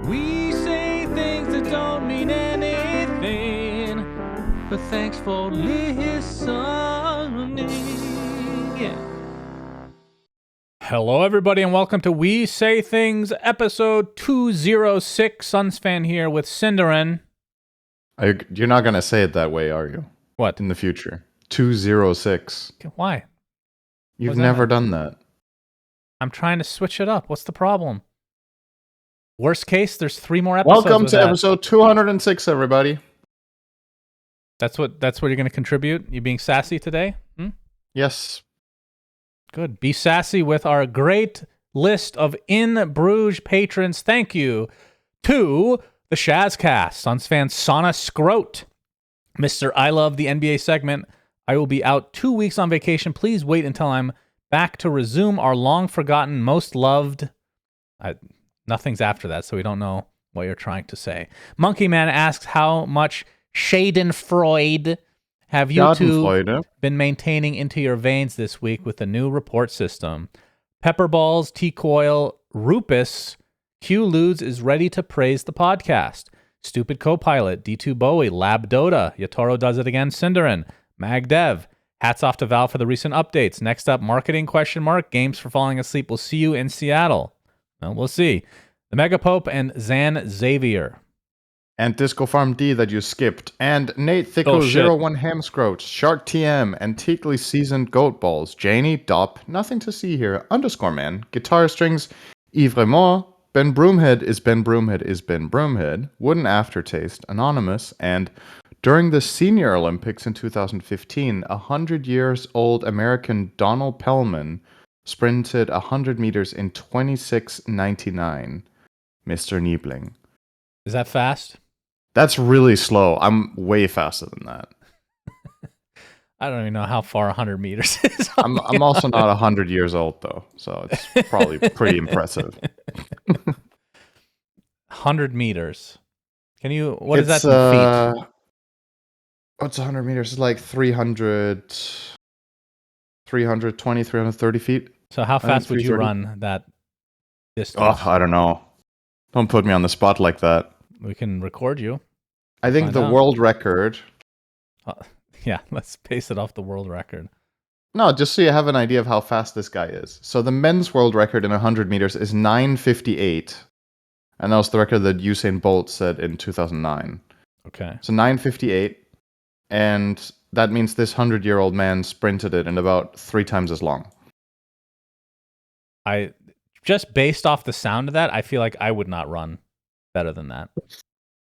We say things that don't mean anything, but thanks for listening. Yeah. Hello, everybody, and welcome to We Say Things, episode 206. Sunsfan here with syndereN. You're not going to say it that way, are you? What? In the future. 206. Why? You've never done that. I'm trying to switch it up. What's the problem? Worst case, there's 3 more episodes. Welcome to episode 206, everybody. That's what you're going to contribute? You being sassy today? Yes. Good. Be sassy with our great list of In Bruges patrons. Thank you to the Shazcast, Sunsfan Sana Scroat, Mr. I Love the NBA segment. I will be out 2 weeks on vacation. Please wait until I'm back to resume our long-forgotten, most loved... Nothing's after that, so we don't know what you're trying to say. Monkey Man asks, how much Schadenfreude have you two been maintaining into your veins this week with the new report system? Pepperballs, T-Coil, Rupus, Q Ludes is ready to praise the podcast. Stupid Copilot, D2 Bowie, Lab Dota, Yatoro does it again, syndereN, Magdev. Hats off to Valve for the recent updates. Next up, marketing ? Games for falling asleep. We'll see you in Seattle. Well, we'll see. The Megapope and Zan Xavier. And Disco Farm D that you skipped. And Nate Thicko01 Hamscroat, Shark TM, Antiquely Seasoned Goat Balls, Janie, Dop, Nothing to See Here, Underscore Man, Guitar Strings, Yvremont, Ben Broomhead is Ben Broomhead is Ben Broomhead, Wooden Aftertaste, Anonymous, and during the Senior Olympics in 2015, 100-years-old American Donald Pellman sprinted 100 meters in 26:99. Mr. Niebling. Is that fast? That's really slow. I'm way faster than that. I don't even know how far 100 meters is. I'm also not 100 years old, though, so it's probably pretty impressive. 100 meters. Can you... What is that in feet? What's 100 meters? It's like 320, 330 feet. So how fast would you run that distance? Oh, I don't know. Don't put me on the spot like that. We can record you. I think the world record... yeah, let's base it off the world record. No, just so you have an idea of how fast this guy is. So the men's world record in 100 meters is 9:58. And that was the record that Usain Bolt set in 2009. Okay. So 9:58. And that means this 100-year-old man sprinted it in about 3 times as long. Just based off the sound of that, I feel like I would not run better than that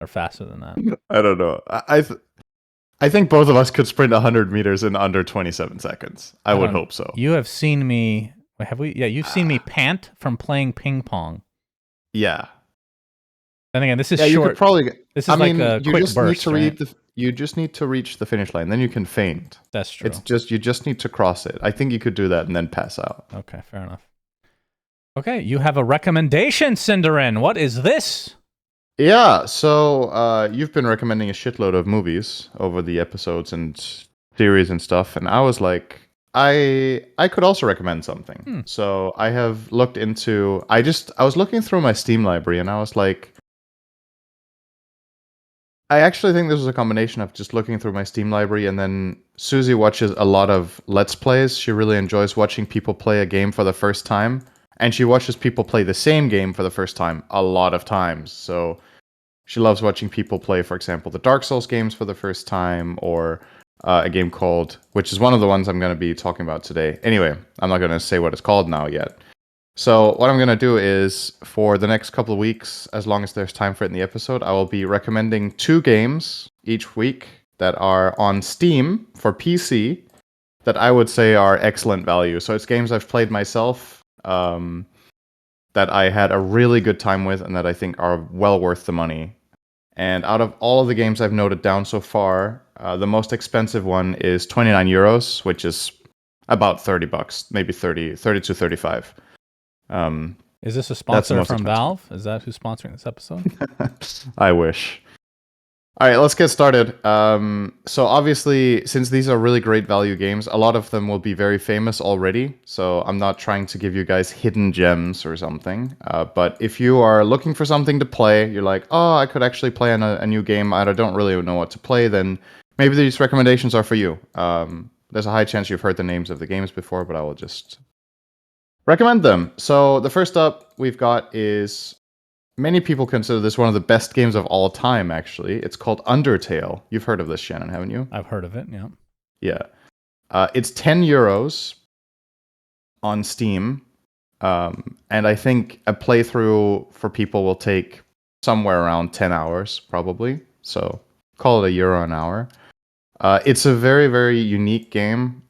or faster than that. I don't know. I think both of us could sprint 100 meters in under 27 seconds. I would hope so. You have seen me... Have we? Yeah, you've seen me pant from playing ping pong. Yeah. Then again, this is short. You could probably... This is a quick burst, you just need to reach the finish line. Then you can faint. That's true. You just need to cross it. I think you could do that and then pass out. Okay, fair enough. Okay, you have a recommendation, syndereN. What is this? Yeah, so you've been recommending a shitload of movies over the episodes and series and stuff, and I was like, I could also recommend something. So I have looked into... I was looking through my Steam library, and I was like... I actually think this was a combination of just looking through my Steam library, and then Susie watches a lot of Let's Plays. She really enjoys watching people play a game for the first time. And she watches people play the same game for the first time a lot of times. So she loves watching people play, for example, the Dark Souls games for the first time, or a game called, which is one of the ones I'm going to be talking about today. Anyway, I'm not going to say what it's called now yet. So what I'm going to do is, for the next couple of weeks, as long as there's time for it in the episode, I will be recommending 2 games each week that are on Steam for PC that I would say are excellent value. So it's games I've played myself, that I had a really good time with and that I think are well worth the money. And out of all of the games I've noted down so far, the most expensive one is 29 euros, which is about $30, maybe 30 to 35. Is this a sponsor from Valve? Is that who's sponsoring this episode? I wish. All right, let's get started. So obviously, since these are really great value games, a lot of them will be very famous already. So I'm not trying to give you guys hidden gems or something. But if you are looking for something to play, you're like, oh, I could actually play on a new game. I don't really know what to play. Then maybe these recommendations are for you. There's a high chance you've heard the names of the games before, but I will just recommend them. So the first up we've got is many people consider this one of the best games of all time, actually. It's called Undertale. You've heard of this, Shannon, haven't you? I've heard of it, yeah. Yeah. It's 10 euros on Steam. And I think a playthrough for people will take somewhere around 10 hours, probably. So call it €1 an hour. It's a very, very unique game.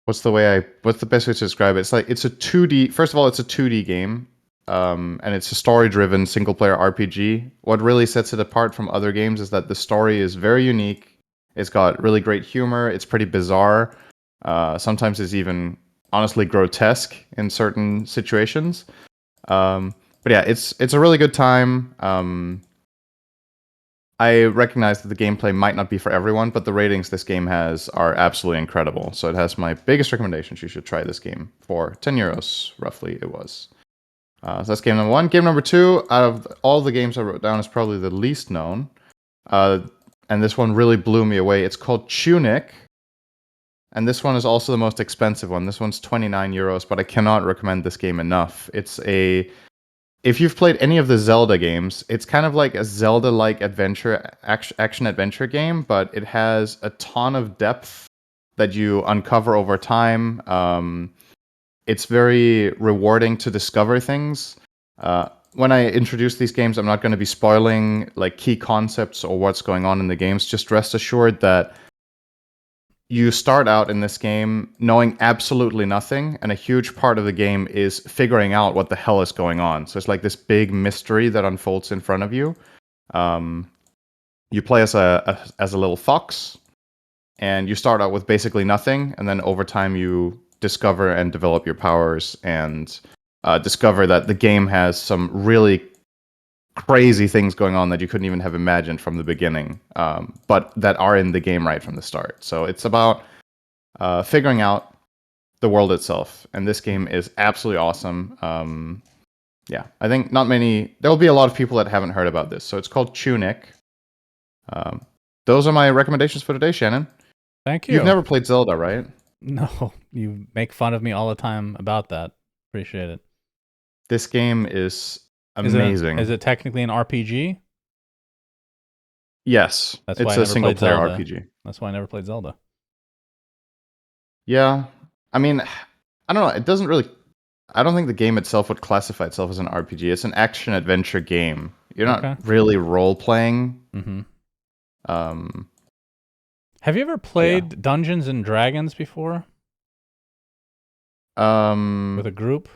What's the best way to describe it? It's a 2D. First of all, it's a 2D game. And it's a story-driven single-player RPG. What really sets it apart from other games is that the story is very unique. It's got really great humor. It's pretty bizarre. Sometimes it's even honestly grotesque in certain situations. But yeah, it's a really good time. I recognize that the gameplay might not be for everyone, but the ratings this game has are absolutely incredible. So it has my biggest recommendations. You should try this game for 10 euros, roughly it was. So that's game number one. Game number two, out of all the games I wrote down, is probably the least known. And this one really blew me away. It's called Tunic. And this one is also the most expensive one. This one's 29 euros, but I cannot recommend this game enough. If you've played any of the Zelda games, it's kind of like a Zelda-like action-adventure game, but it has a ton of depth that you uncover over time. It's very rewarding to discover things. When I introduce these games, I'm not going to be spoiling like key concepts or what's going on in the games. Just rest assured that you start out in this game knowing absolutely nothing, and a huge part of the game is figuring out what the hell is going on. So it's like this big mystery that unfolds in front of you. You play as a little fox, and you start out with basically nothing, and then over time you discover and develop your powers and discover that the game has some really crazy things going on that you couldn't even have imagined from the beginning, but that are in the game right from the start. So it's about figuring out the world itself, and this game is absolutely awesome. Yeah, I think there will be a lot of people that haven't heard about this. So it's called Tunic. Those are my recommendations for today, Shannon. Thank you. You've never played Zelda, right? No, you make fun of me all the time about that. Appreciate it. This game is amazing. Is it technically an RPG? Yes, it's a single-player RPG. That's why I never played Zelda. Yeah, I mean, I don't know. It doesn't really. I don't think the game itself would classify itself as an RPG. It's an action-adventure game. You're not really role-playing. Mm-hmm. Have you ever played Dungeons and Dragons before? With a group?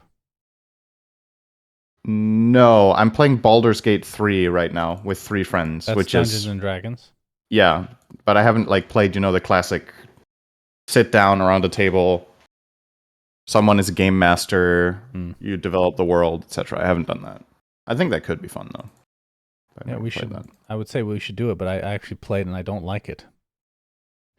No, I'm playing Baldur's Gate 3 right now with 3 friends. That's which Dungeons is and Dragons. Yeah, but I haven't played the classic sit down around a table. Someone is a game master. You develop the world, etc. I haven't done that. I think that could be fun though. Yeah, we should. I would say we should do it, but I actually played and I don't like it.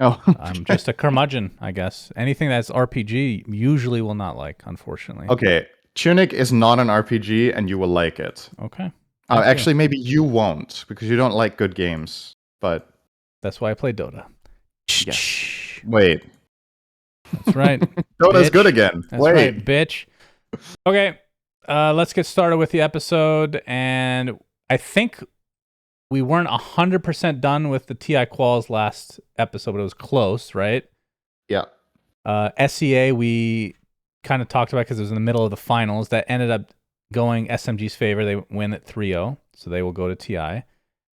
Oh, I'm just a curmudgeon, I guess. Anything that's RPG usually will not like, unfortunately. Okay, Tunic is not an RPG, and you will like it. Okay. Actually, maybe you won't because you don't like good games. But that's why I play Dota. Yes. Wait. That's right. Dota's good again. That's right, bitch. Okay, let's get started with the episode. And I think we weren't 100% done with the TI quals last episode, but it was close, right? Yeah. SEA, we kind of talked about because it was in the middle of the finals. That ended up going SMG's favor. They win at 3-0, so they will go to TI.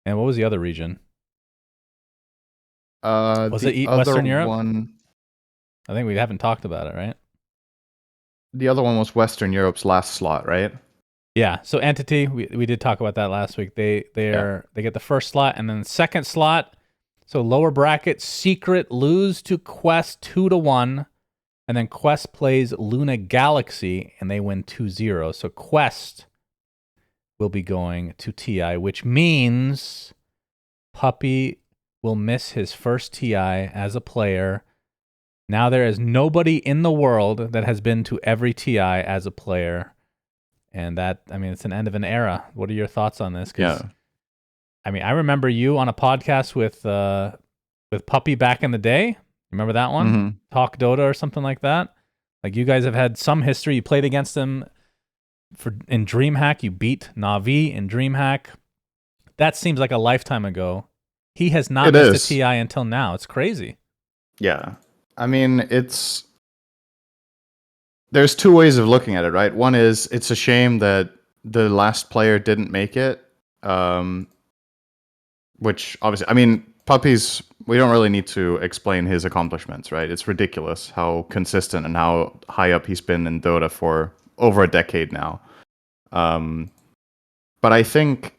And what was the other region? Was it Western Europe? One... I think we haven't talked about it, right? The other one was Western Europe's last slot, right? Yeah. So Entity, we did talk about that last week. They get the first slot, and then the second slot. So lower bracket, Secret lose to Quest 2-1, and then Quest plays Luna Galaxy, and they win 2-0. So Quest will be going to TI, which means Puppey will miss his first TI as a player. Now there is nobody in the world that has been to every TI as a player. And that, I mean, it's an end of an era. What are your thoughts on this? Yeah. I mean, I remember you on a podcast with Puppey back in the day. Remember that one? Mm-hmm. Talk Dota or something like that. Like, you guys have had some history. You played against him in DreamHack. You beat Na'Vi in DreamHack. That seems like a lifetime ago. He has not missed a TI until now. It's crazy. Yeah. I mean, there's two ways of looking at it, right? One is it's a shame that the last player didn't make it. Which obviously, I mean, Puppey's, we don't really need to explain his accomplishments, right? It's ridiculous how consistent and how high up he's been in Dota for over a decade now. But I think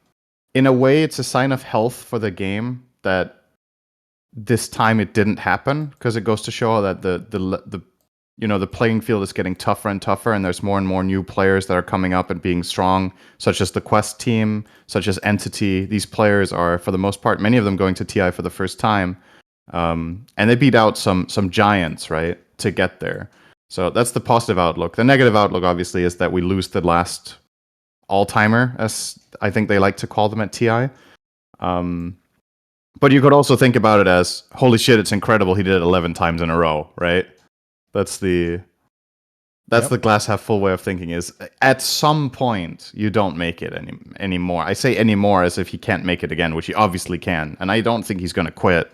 in a way it's a sign of health for the game that this time it didn't happen, because it goes to show that the playing field is getting tougher and tougher, and there's more and more new players that are coming up and being strong, such as the Quest team, such as Entity. These players are, for the most part, many of them going to TI for the first time, and they beat out some giants, right, to get there. So that's the positive outlook. The negative outlook, obviously, is that we lose the last all-timer, as I think they like to call them at TI. But you could also think about it as, holy shit, it's incredible he did it 11 times in a row, right? That's the glass half full way of thinking, is at some point you don't make it anymore. I say anymore as if he can't make it again, which he obviously can. And I don't think he's going to quit.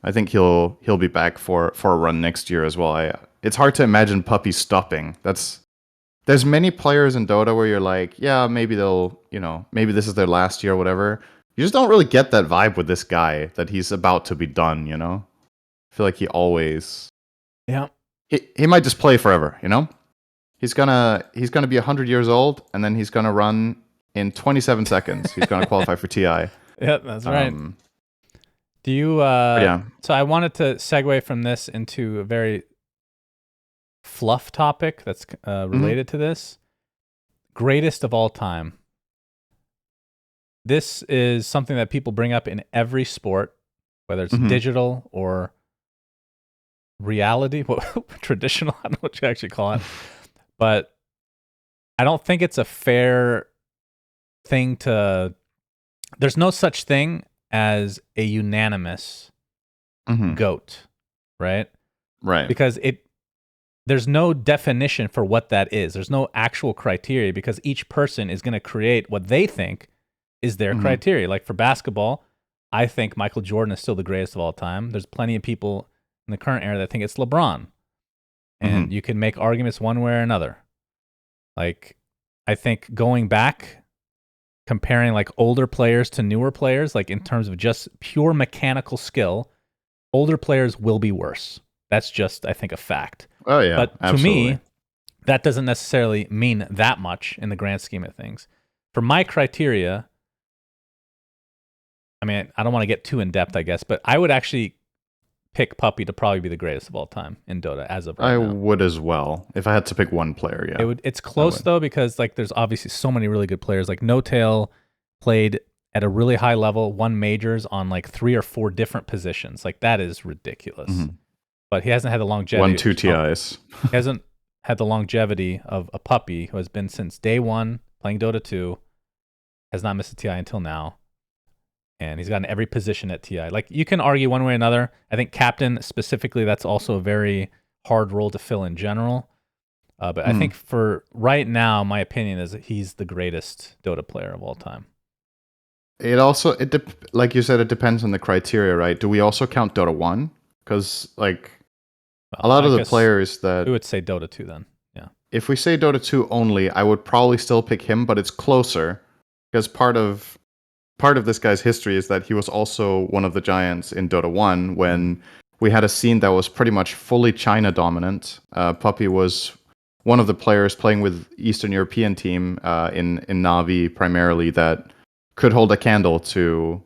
I think he'll be back for a run next year as well. It's hard to imagine Puppey stopping. There's many players in Dota where you're like, yeah, maybe maybe this is their last year or whatever. You just don't really get that vibe with this guy, that he's about to be done, you know? I feel like he always... Yeah. He might just play forever, you know? He's gonna be 100 years old, and then he's gonna run in 27 seconds. He's gonna qualify for TI. Yep, that's right. Do you... yeah. So I wanted to segue from this into a very fluff topic that's related to this. Greatest of all time. This is something that people bring up in every sport, whether it's digital or reality, traditional, I don't know what you actually call it. But I don't think it's a fair thing to... There's no such thing as a unanimous GOAT, right? Right. Because there's no definition for what that is. There's no actual criteria, because each person is going to create what they think is their criteria. Like for basketball, I think Michael Jordan is still the greatest of all time. There's plenty of people in the current era that think it's LeBron. And you can make arguments one way or another. Like, I think going back, comparing like older players to newer players, like in terms of just pure mechanical skill, older players will be worse. That's just, I think, a fact. Oh, yeah. But absolutely. to me, that doesn't necessarily mean that much in the grand scheme of things. For my criteria, I mean, I don't want to get too in depth, I guess, but I would actually pick Puppey to probably be the greatest of all time in Dota as of right now. I would as well, if I had to pick one player. Yeah, it's close though, because like there's obviously so many really good players. Like No Tail played at a really high level, won majors on like 3 or 4 different positions. Like that is ridiculous. But he hasn't had the longevity. Won 2 TIs. He hasn't had the longevity of a Puppey, who has been since day one playing Dota 2, has not missed a TI until now. And he's gotten every position at TI. Like, you can argue one way or another. I think captain specifically, that's also a very hard role to fill in general. But I think for right now, my opinion is that he's the greatest Dota player of all time. It also, like you said, it depends on the criteria, right? Do we also count Dota 1? Because, like, a lot of the players that... We would say Dota 2 then, yeah. If we say Dota 2 only, I would probably still pick him, but it's closer. Because part of this guy's history is that he was also one of the giants in Dota 1 when we had a scene that was pretty much fully China dominant. Puppey was one of the players playing with Eastern European team in Na'Vi primarily that could hold a candle to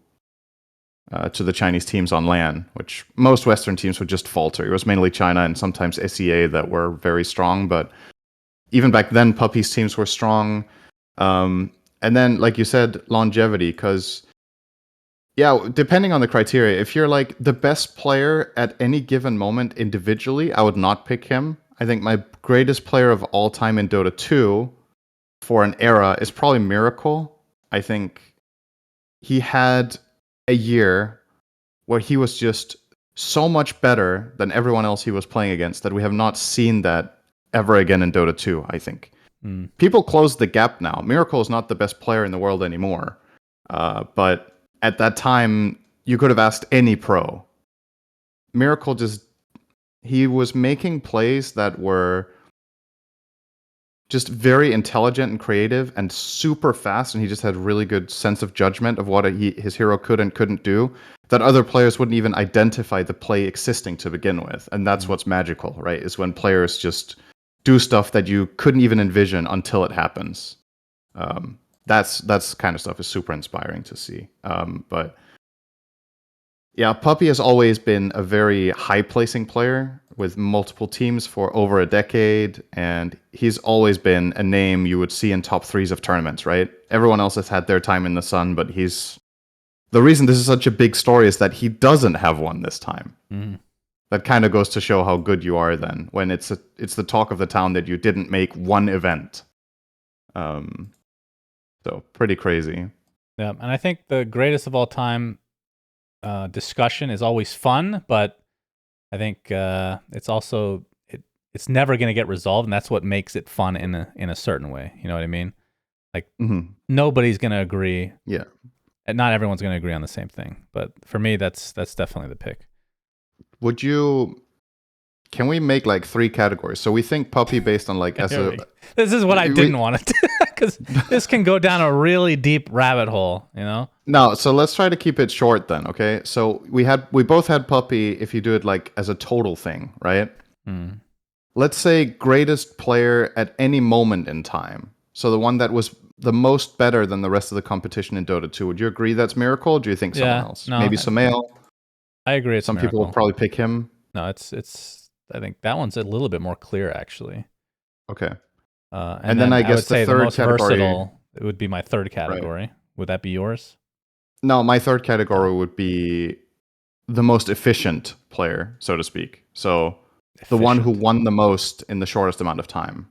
the Chinese teams on LAN, which most Western teams would just falter. It was mainly China and sometimes SEA that were very strong, but even back then, Puppey's teams were strong. And then, like you said, longevity, because yeah, depending on the criteria, if you're like the best player at any given moment individually, I would not pick him. I think my greatest player of all time in Dota 2 for an era is probably Miracle. I think he had a year where he was just so much better than everyone else he was playing against that we have not seen that ever again in Dota 2, I think. People closed the gap now. Miracle is not the best player in the world anymore. But at that time, you could have asked any pro. Miracle he was making plays that were just very intelligent and creative and super fast, and he just had really good sense of judgment of what his hero could and couldn't do that other players wouldn't even identify the play existing to begin with. And that's what's magical, right? Is when players just do stuff that you couldn't even envision until it happens. That's kind of stuff is super inspiring to see. But yeah, Puppey has always been a very high-placing player with multiple teams for over a decade, and he's always been a name you would see in top threes of tournaments, right? Everyone else has had their time in the sun, but the reason this is such a big story is that he doesn't have one this time. That kind of goes to show how good you are then, when it's the talk of the town that you didn't make one event. So pretty crazy. Yeah, and I think the greatest of all time discussion is always fun, but I think it's also it's never going to get resolved, and that's what makes it fun in a certain way. You know what I mean? Like nobody's going to agree. Yeah, and not everyone's going to agree on the same thing. But for me, that's definitely the pick. Can we make like 3 categories? So we think Puppey based on like this is what I didn't want to do, because this can go down a really deep rabbit hole, you know? No, so let's try to keep it short then, okay? So we both had Puppey if you do it like as a total thing, right? Let's say greatest player at any moment in time. So the one that was the most better than the rest of the competition in Dota 2. Would you agree that's Miracle, or do you think someone else? No, maybe Sumail? I agree it's Some Miracle. people will probably pick him. No, it's I think that one's a little bit more clear, actually. Okay. And then I guess the third the most category, versatile, it would be my third category. Right. Would that be yours? No, my third category would be the most efficient player, so to speak. So the one who won the most in the shortest amount of time.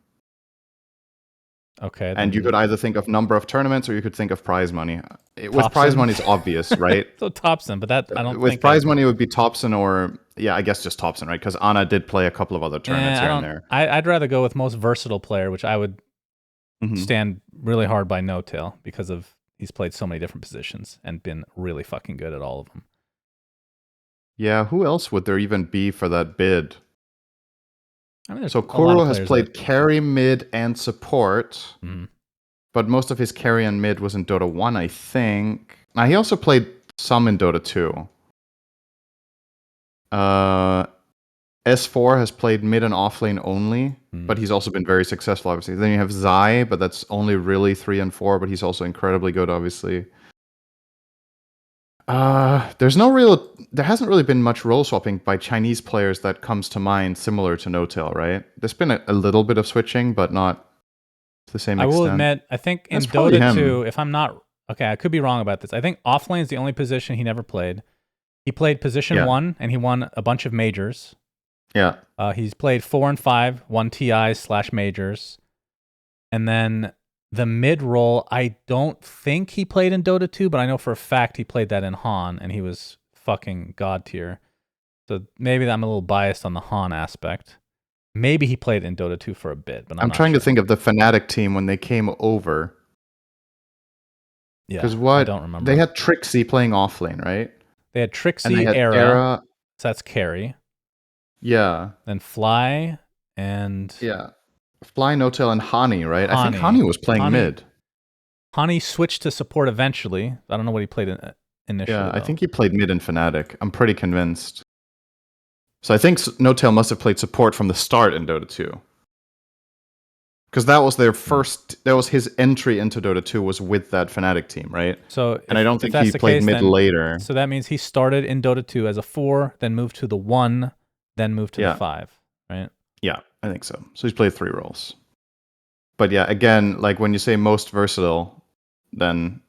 Okay. And you could either think of number of tournaments, or you could think of prize money. With prize money, it's obvious, right? So Thompson, but that I don't. With prize money, it would be Thompson, or I guess just Thompson, right? Because Anna did play a couple of other tournaments here and there. I'd rather go with most versatile player, which I would stand really hard by No Tail, because of he's played so many different positions and been really fucking good at all of them. Yeah, who else would there even be for that bid? I mean, so Kuro has played carry, mid, and support, but most of his carry and mid was in Dota 1, I think. Now, he also played some in Dota 2. S4 has played mid and offlane only, but he's also been very successful, obviously. Then you have Zai, but that's only really 3 and 4, but he's also incredibly good, obviously. There hasn't really been much role swapping by Chinese players that comes to mind similar to No Tail, right? There's been a little bit of switching, but not to the same extent. I will admit, I think in Dota 2, if I'm not okay, I could be wrong about this. I think offlane is the only position he never played. He played position 1, and he won a bunch of majors. Yeah. He's played 4 and 5, won TIs/majors, and then the mid role, I don't think he played in Dota 2, but I know for a fact he played that in Han, and he was fucking god tier. So maybe I'm a little biased on the Han aspect. Maybe he played in Dota 2 for a bit, but I'm not trying sure. to think of the Fnatic team when they came over. Yeah, because I don't remember. They had Trixie playing offlane, right? They had Trixie, and Era, so that's carry. Yeah. Then Fly and Fly, No Tail, and Hani, right? I think Hani was playing mid. Hani switched to support eventually. I don't know what he played initially. Yeah, I think he played mid in Fnatic. I'm pretty convinced. So I think No Tail must have played support from the start in Dota 2. Because that was that was his entry into Dota 2 was with that Fnatic team, right? And I don't think he played mid later. So that means he started in Dota 2 as a 4, then moved to the 1, then moved to the 5, right? Yeah, I think so. So he's played 3 roles. But yeah, again, like when you say most versatile, then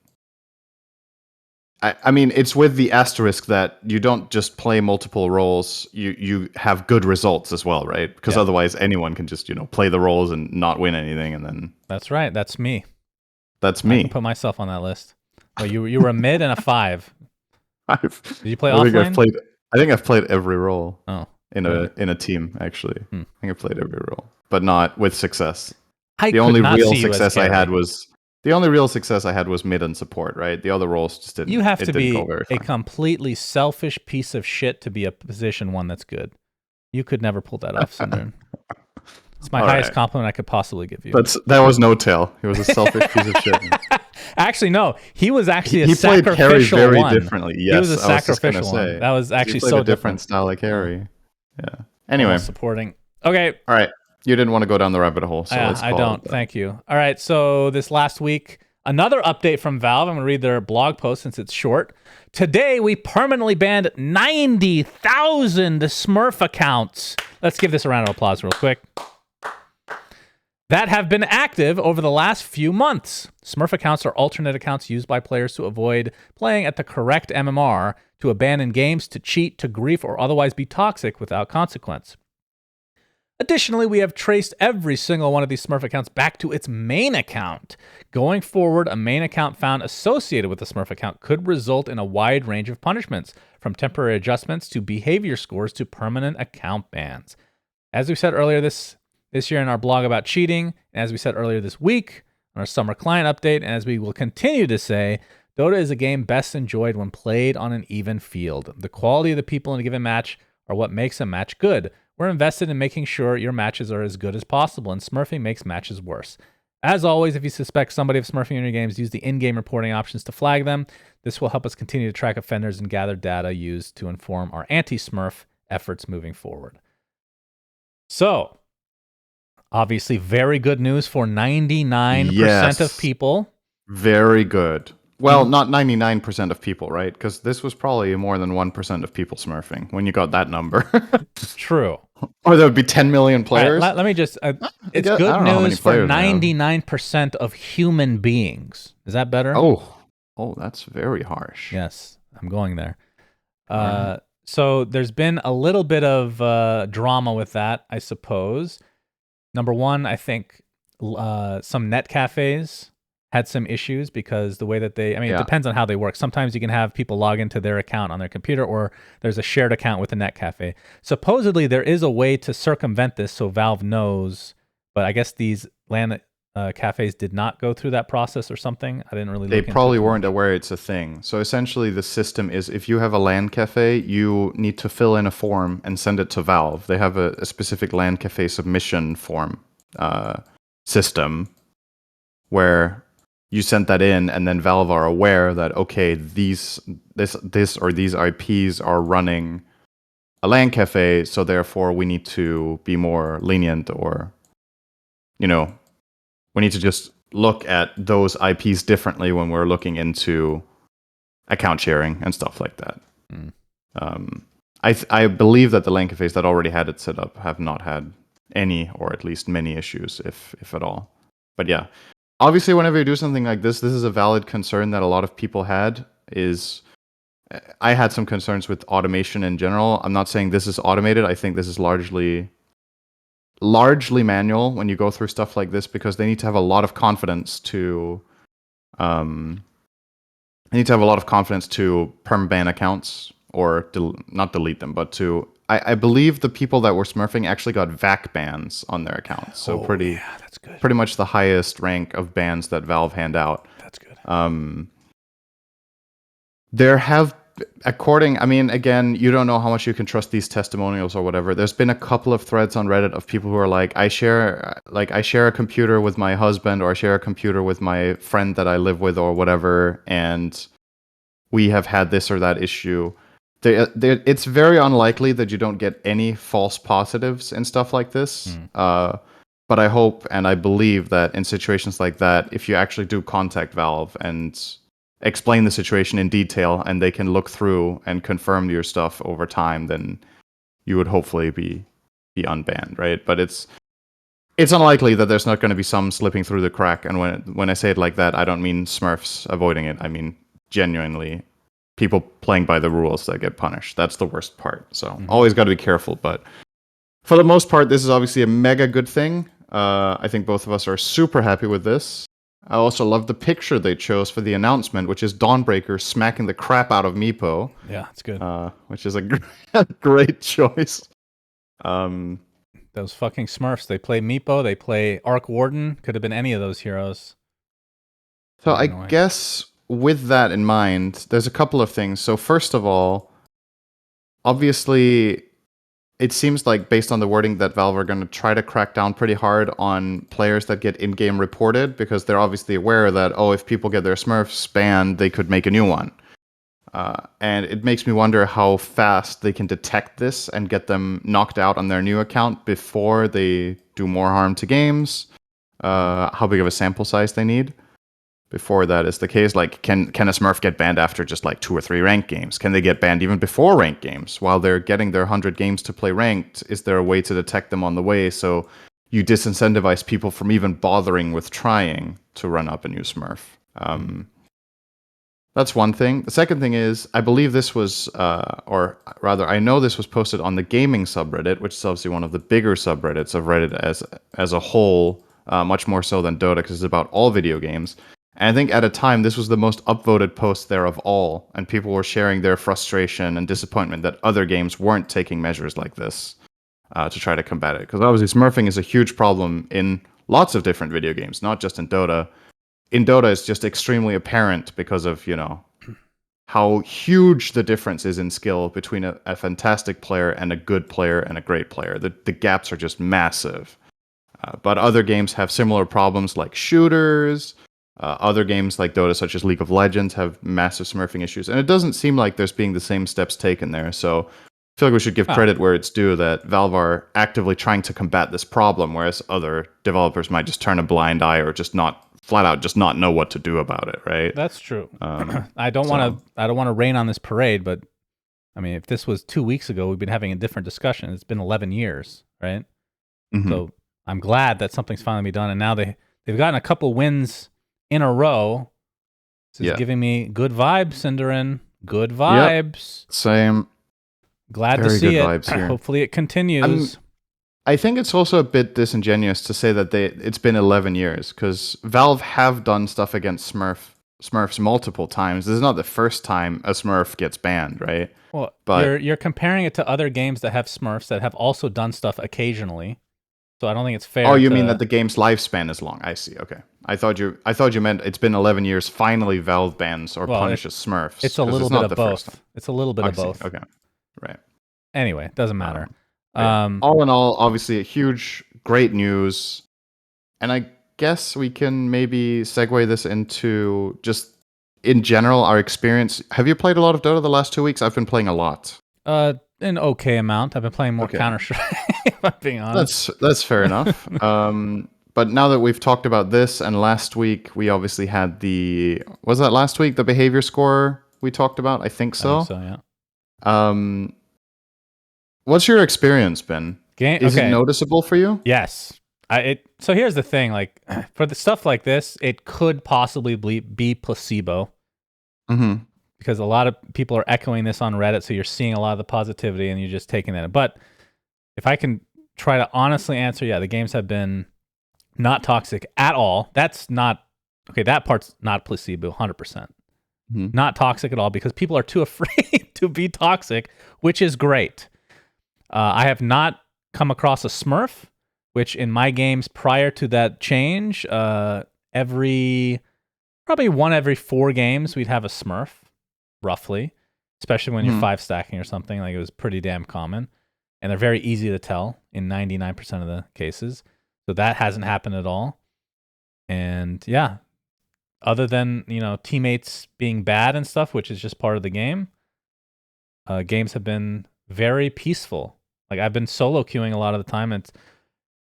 I mean, it's with the asterisk that you don't just play multiple roles, you have good results as well, right? Because otherwise anyone can just, play the roles and not win anything, and then... That's right. That's me. That's me. I can put myself on that list. Well, you were a mid and a 5. Did you play offlane? I think I've played every role. Oh, in a team, actually. I think I've played every role, but not with success. The only real success I had was mid and support, right? The other roles just didn't. You have to be a completely selfish piece of shit to be a position 1 that's good. You could never pull that off, syndereN. It's my highest compliment I could possibly give you. That was no tail. He was a selfish piece of shit. Actually, no. He was actually a he sacrificial played carry very one. differently. Yes, he was a sacrificial one. That was actually so different style of carry. Yeah. Anyway, supporting. Okay. All right. You didn't want to go down the rabbit hole, so let's call I don't. Thank you. All right. So this last week, another update from Valve. I'm going to read their blog post since it's short. Today, we permanently banned 90,000 Smurf accounts. Let's give this a round of applause real quick. That have been active over the last few months. Smurf accounts are alternate accounts used by players to avoid playing at the correct MMR, to abandon games, to cheat, to grief, or otherwise be toxic without consequence. Additionally, we have traced every single one of these Smurf accounts back to its main account. Going forward, a main account found associated with a Smurf account could result in a wide range of punishments, from temporary adjustments to behavior scores to permanent account bans. As we said earlier this year in our blog about cheating, and as we said earlier this week on our summer client update, and as we will continue to say, Dota is a game best enjoyed when played on an even field. The quality of the people in a given match are what makes a match good. We're invested in making sure your matches are as good as possible, and smurfing makes matches worse. As always, if you suspect somebody of smurfing in your games, use the in-game reporting options to flag them. This will help us continue to track offenders and gather data used to inform our anti-smurf efforts moving forward. So, obviously, very good news for 99% of people. Very good. Well, not 99% of people, right? Because this was probably more than 1% of people smurfing when you got that number. True. Or there would be 10 million players. Right, let me just... it's good news for 99% of human beings. Is that better? Oh, that's very harsh. Yes, I'm going there. So there's been a little bit of drama with that, I suppose. Number one, I think some net cafes had some issues because the way that it depends on how they work. Sometimes you can have people log into their account on their computer, or there's a shared account with a net cafe. Supposedly there is a way to circumvent this so Valve knows, but I guess these LAN cafes did not go through that process or something. I didn't really look into it. They probably weren't aware it's a thing. So essentially the system is, if you have a LAN cafe, you need to fill in a form and send it to Valve. They have a specific LAN cafe submission form system where you sent that in, and then Valve are aware that, okay, this or these IPs are running a LAN cafe, so therefore we need to be more lenient, or, we need to just look at those IPs differently when we're looking into account sharing and stuff like that. I believe that the LAN cafes that already had it set up have not had any, or at least many issues, if at all. But yeah. Obviously, whenever you do something like this is a valid concern that a lot of people had. I had some concerns with automation in general. I'm not saying this is automated. I think this is largely manual when you go through stuff like this, because they need to have a lot of confidence to perm ban accounts, or not delete them, but to... I believe the people that were smurfing actually got VAC bans on their accounts. So that's good. Pretty much the highest rank of bans that Valve hand out. That's good. There have, again, you don't know how much you can trust these testimonials or whatever. There's been a couple of threads on Reddit of people who are like, I share a computer with my husband, or I share a computer with my friend that I live with, or whatever, and we have had this or that issue. It's very unlikely that you don't get any false positives and stuff like this. But I hope and I believe that in situations like that, if you actually do contact Valve and explain the situation in detail, and they can look through and confirm your stuff over time, then you would hopefully be unbanned, right? But It's unlikely that there's not going to be some slipping through the crack. And when I say it like that, I don't mean Smurfs avoiding it. I mean genuinely people playing by the rules that get punished. That's the worst part. So always got to be careful. But for the most part, this is obviously a mega good thing. I think both of us are super happy with this. I also love the picture they chose for the announcement, which is Dawnbreaker smacking the crap out of Meepo. Yeah, it's good. Which is a great choice. Those fucking Smurfs. They play Meepo. They play Arc Warden. Could have been any of those heroes. So I guess with that in mind, there's a couple of things. So first of all, obviously, it seems like based on the wording that Valve are going to try to crack down pretty hard on players that get in-game reported, because they're obviously aware that, if people get their Smurfs banned, they could make a new one. And it makes me wonder how fast they can detect this and get them knocked out on their new account before they do more harm to games. How big of a sample size they need before that is the case. Like, can a Smurf get banned after just like 2 or 3 ranked games? Can they get banned even before ranked games? While they're getting their 100 games to play ranked, is there a way to detect them on the way so you disincentivize people from even bothering with trying to run up a new Smurf? That's one thing. The second thing is, I believe this was, or rather, I know this was posted on the gaming subreddit, which is obviously one of the bigger subreddits of Reddit as a whole, much more so than Dota, because it's about all video games. And I think at a time, this was the most upvoted post there of all, and people were sharing their frustration and disappointment that other games weren't taking measures like this to try to combat it. Because obviously, smurfing is a huge problem in lots of different video games, not just in Dota. In Dota, it's just extremely apparent because of, how huge the difference is in skill between a fantastic player and a good player and a great player. The gaps are just massive. But other games have similar problems like shooters. Other games like Dota, such as League of Legends, have massive smurfing issues. And it doesn't seem like there's being the same steps taken there. So I feel like we should give credit where it's due that Valve are actively trying to combat this problem, whereas other developers might just turn a blind eye or just not flat out just not know what to do about it, right? That's true. I don't want to rain on this parade, but I mean, if this was 2 weeks ago, we'd been having a different discussion. It's been 11 years, right? So I'm glad that something's finally been done, and now they've gotten a couple wins in a row. This is giving me good vibes, syndereN. Good vibes. Yep. Same. Glad to see it. Hopefully it continues. I think it's also a bit disingenuous to say that it's been 11 years, because Valve have done stuff against Smurfs multiple times. This is not the first time a Smurf gets banned, right? Well, but you're comparing it to other games that have Smurfs that have also done stuff occasionally. So I don't think it's fair. Oh, you mean that the game's lifespan is long? I see. Okay, I thought you meant it's been 11 years. Finally, Valve bans or punishes Smurfs. It's a little bit of both. It's a little bit of both. Okay, right. Anyway, doesn't matter. All in all, obviously great news. And I guess we can maybe segue this into just, in general, our experience. Have you played a lot of Dota the last 2 weeks? I've been playing a lot. An okay amount. I've been playing more Counter-Strike, if I'm being honest. That's fair enough. But now that we've talked about this, and last week we obviously had was that last week, the behavior score we talked about? I think so. I think so, yeah. What's your experience been? Is it noticeable for you? Yes. So here's the thing, like, for the stuff like this, it could possibly be placebo. Because a lot of people are echoing this on Reddit, so you're seeing a lot of the positivity and you're just taking that. But if I can try to honestly answer, the games have been not toxic at all. That's not, that part's not placebo, 100%. Not toxic at all, because people are too afraid to be toxic, which is great. I have not come across a Smurf, which in my games prior to that change, probably 1 every 4 games, we'd have a Smurf, roughly, especially when you're 5 stacking or something. Like, it was pretty damn common, and they're very easy to tell in 99% of the cases. So that hasn't happened at all. And other than, teammates being bad and stuff, which is just part of the game, games have been very peaceful. Like, I've been solo queuing a lot of the time, and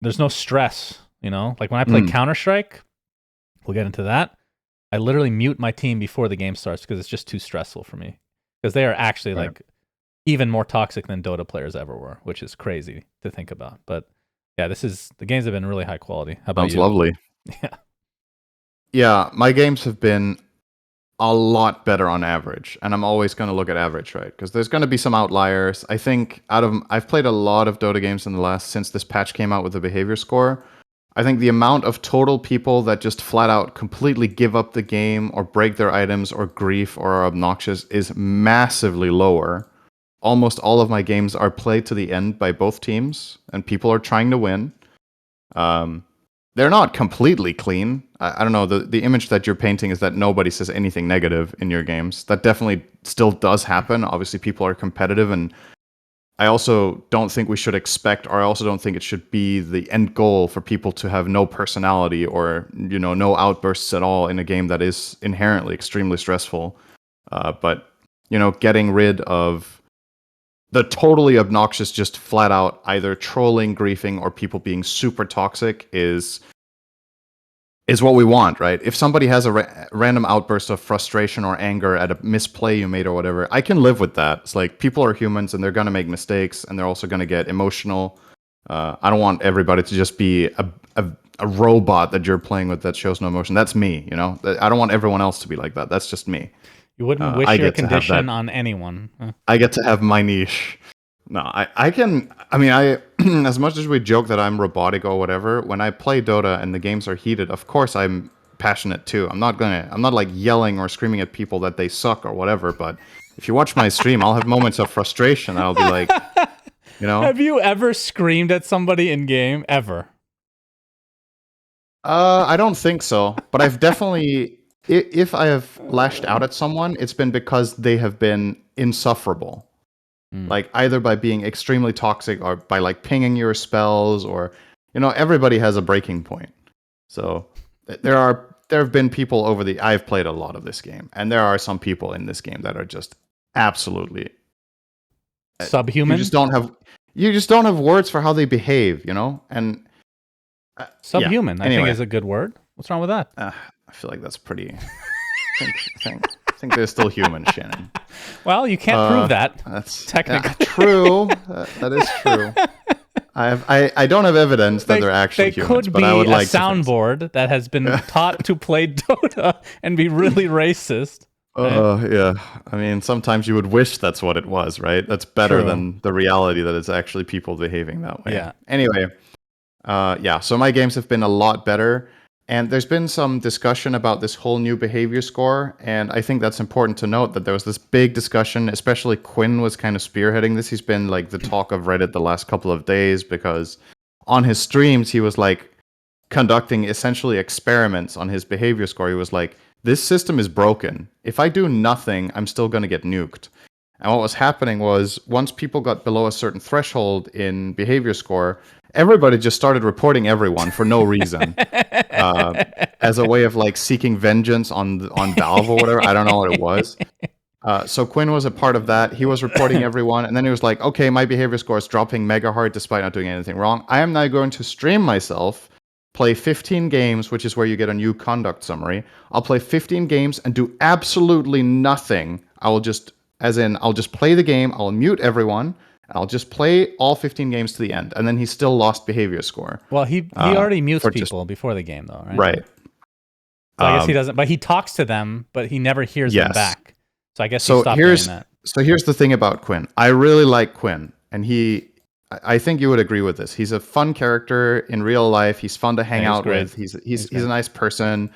there's no stress, Like, when I play Counter-Strike, we'll get into that, I literally mute my team before the game starts because it's just too stressful for me. Because they are actually, like, even more toxic than Dota players ever were, which is crazy to think about. But Yeah, the games have been really high quality. How about Sounds you? lovely. Yeah. Yeah, my games have been a lot better on average, and I'm always going to look at average, right? Because there's going to be some outliers. I think I've played a lot of Dota games since this patch came out with the behavior score. I think the amount of total people that just flat out completely give up the game or break their items or grief or are obnoxious is massively lower. Almost all of my games are played to the end by both teams, and people are trying to win. Um, they're not completely clean. I don't know. The image that you're painting is that nobody says anything negative in your games. That definitely still does happen. Obviously, people are competitive, and I also don't think we should expect, or I also don't think it should be the end goal for people to have no personality or no outbursts at all in a game that is inherently extremely stressful. But getting rid of the totally obnoxious, just flat out either trolling, griefing, or people being super toxic is what we want, right? If somebody has a random outburst of frustration or anger at a misplay you made or whatever, I can live with that. It's like people are humans and they're going to make mistakes and they're also going to get emotional. I don't want everybody to just be a robot that you're playing with that shows no emotion. That's me, I don't want everyone else to be like that. That's just me. You wouldn't wish your condition on anyone. Huh? I get to have my niche. No, I can. I mean, as much as we joke that I'm robotic or whatever, when I play Dota and the games are heated, of course I'm passionate too. I'm not like yelling or screaming at people that they suck or whatever. But if you watch my stream, I'll have moments of frustration. I'll be like, Have you ever screamed at somebody in game ever? I don't think so, but I've definitely. If I have lashed out at someone, it's been because they have been insufferable. Like either by being extremely toxic or by like pinging your spells or everybody has a breaking point. So there have been people I've played a lot of this game, and there are some people in this game that are just absolutely subhuman. You just don't have words for how they behave, and subhuman. Yeah. Anyway. I think is a good word. What's wrong with that? I feel like that's pretty. I think they're still human, Shannon. Well, you can't prove that. That's technically true. That is true. I don't have evidence that they're actually humans, could but I would be like a soundboard that has been taught to play Dota and be really racist. Yeah. I mean, sometimes you would wish that's what it was, right? That's better than the reality that it's actually people behaving that way. Yeah. Anyway, so my games have been a lot better. And there's been some discussion about this whole new behavior score, and I think that's important to note that there was this big discussion, especially Quinn was kind of spearheading this. He's been like the talk of Reddit the last couple of days because on his streams, he was like conducting essentially experiments on his behavior score. He was like, this system is broken. If I do nothing, I'm still going to get nuked. And what was happening was once people got below a certain threshold in behavior score, everybody just started reporting everyone for no reason, as a way of like seeking vengeance on Valve or whatever. I don't know what it was. So Quinn was a part of that. He was reporting everyone, and then he was like, "Okay, my behavior score is dropping mega hard despite not doing anything wrong. I am now going to stream myself, play 15 games, which is where you get a new conduct summary. I'll play 15 games and do absolutely nothing. I'll just play the game. I'll mute everyone." I'll just play all 15 games to the end, and then he still lost behavior score. Well, he already mutes people before the game, though, right? Right. So I guess he doesn't, but he talks to them, but he never hears them back. So I guess he stopped doing that. So here's the thing about Quinn. I really like Quinn, and I think you would agree with this. He's a fun character in real life. He's fun to hang out with. He's a nice person.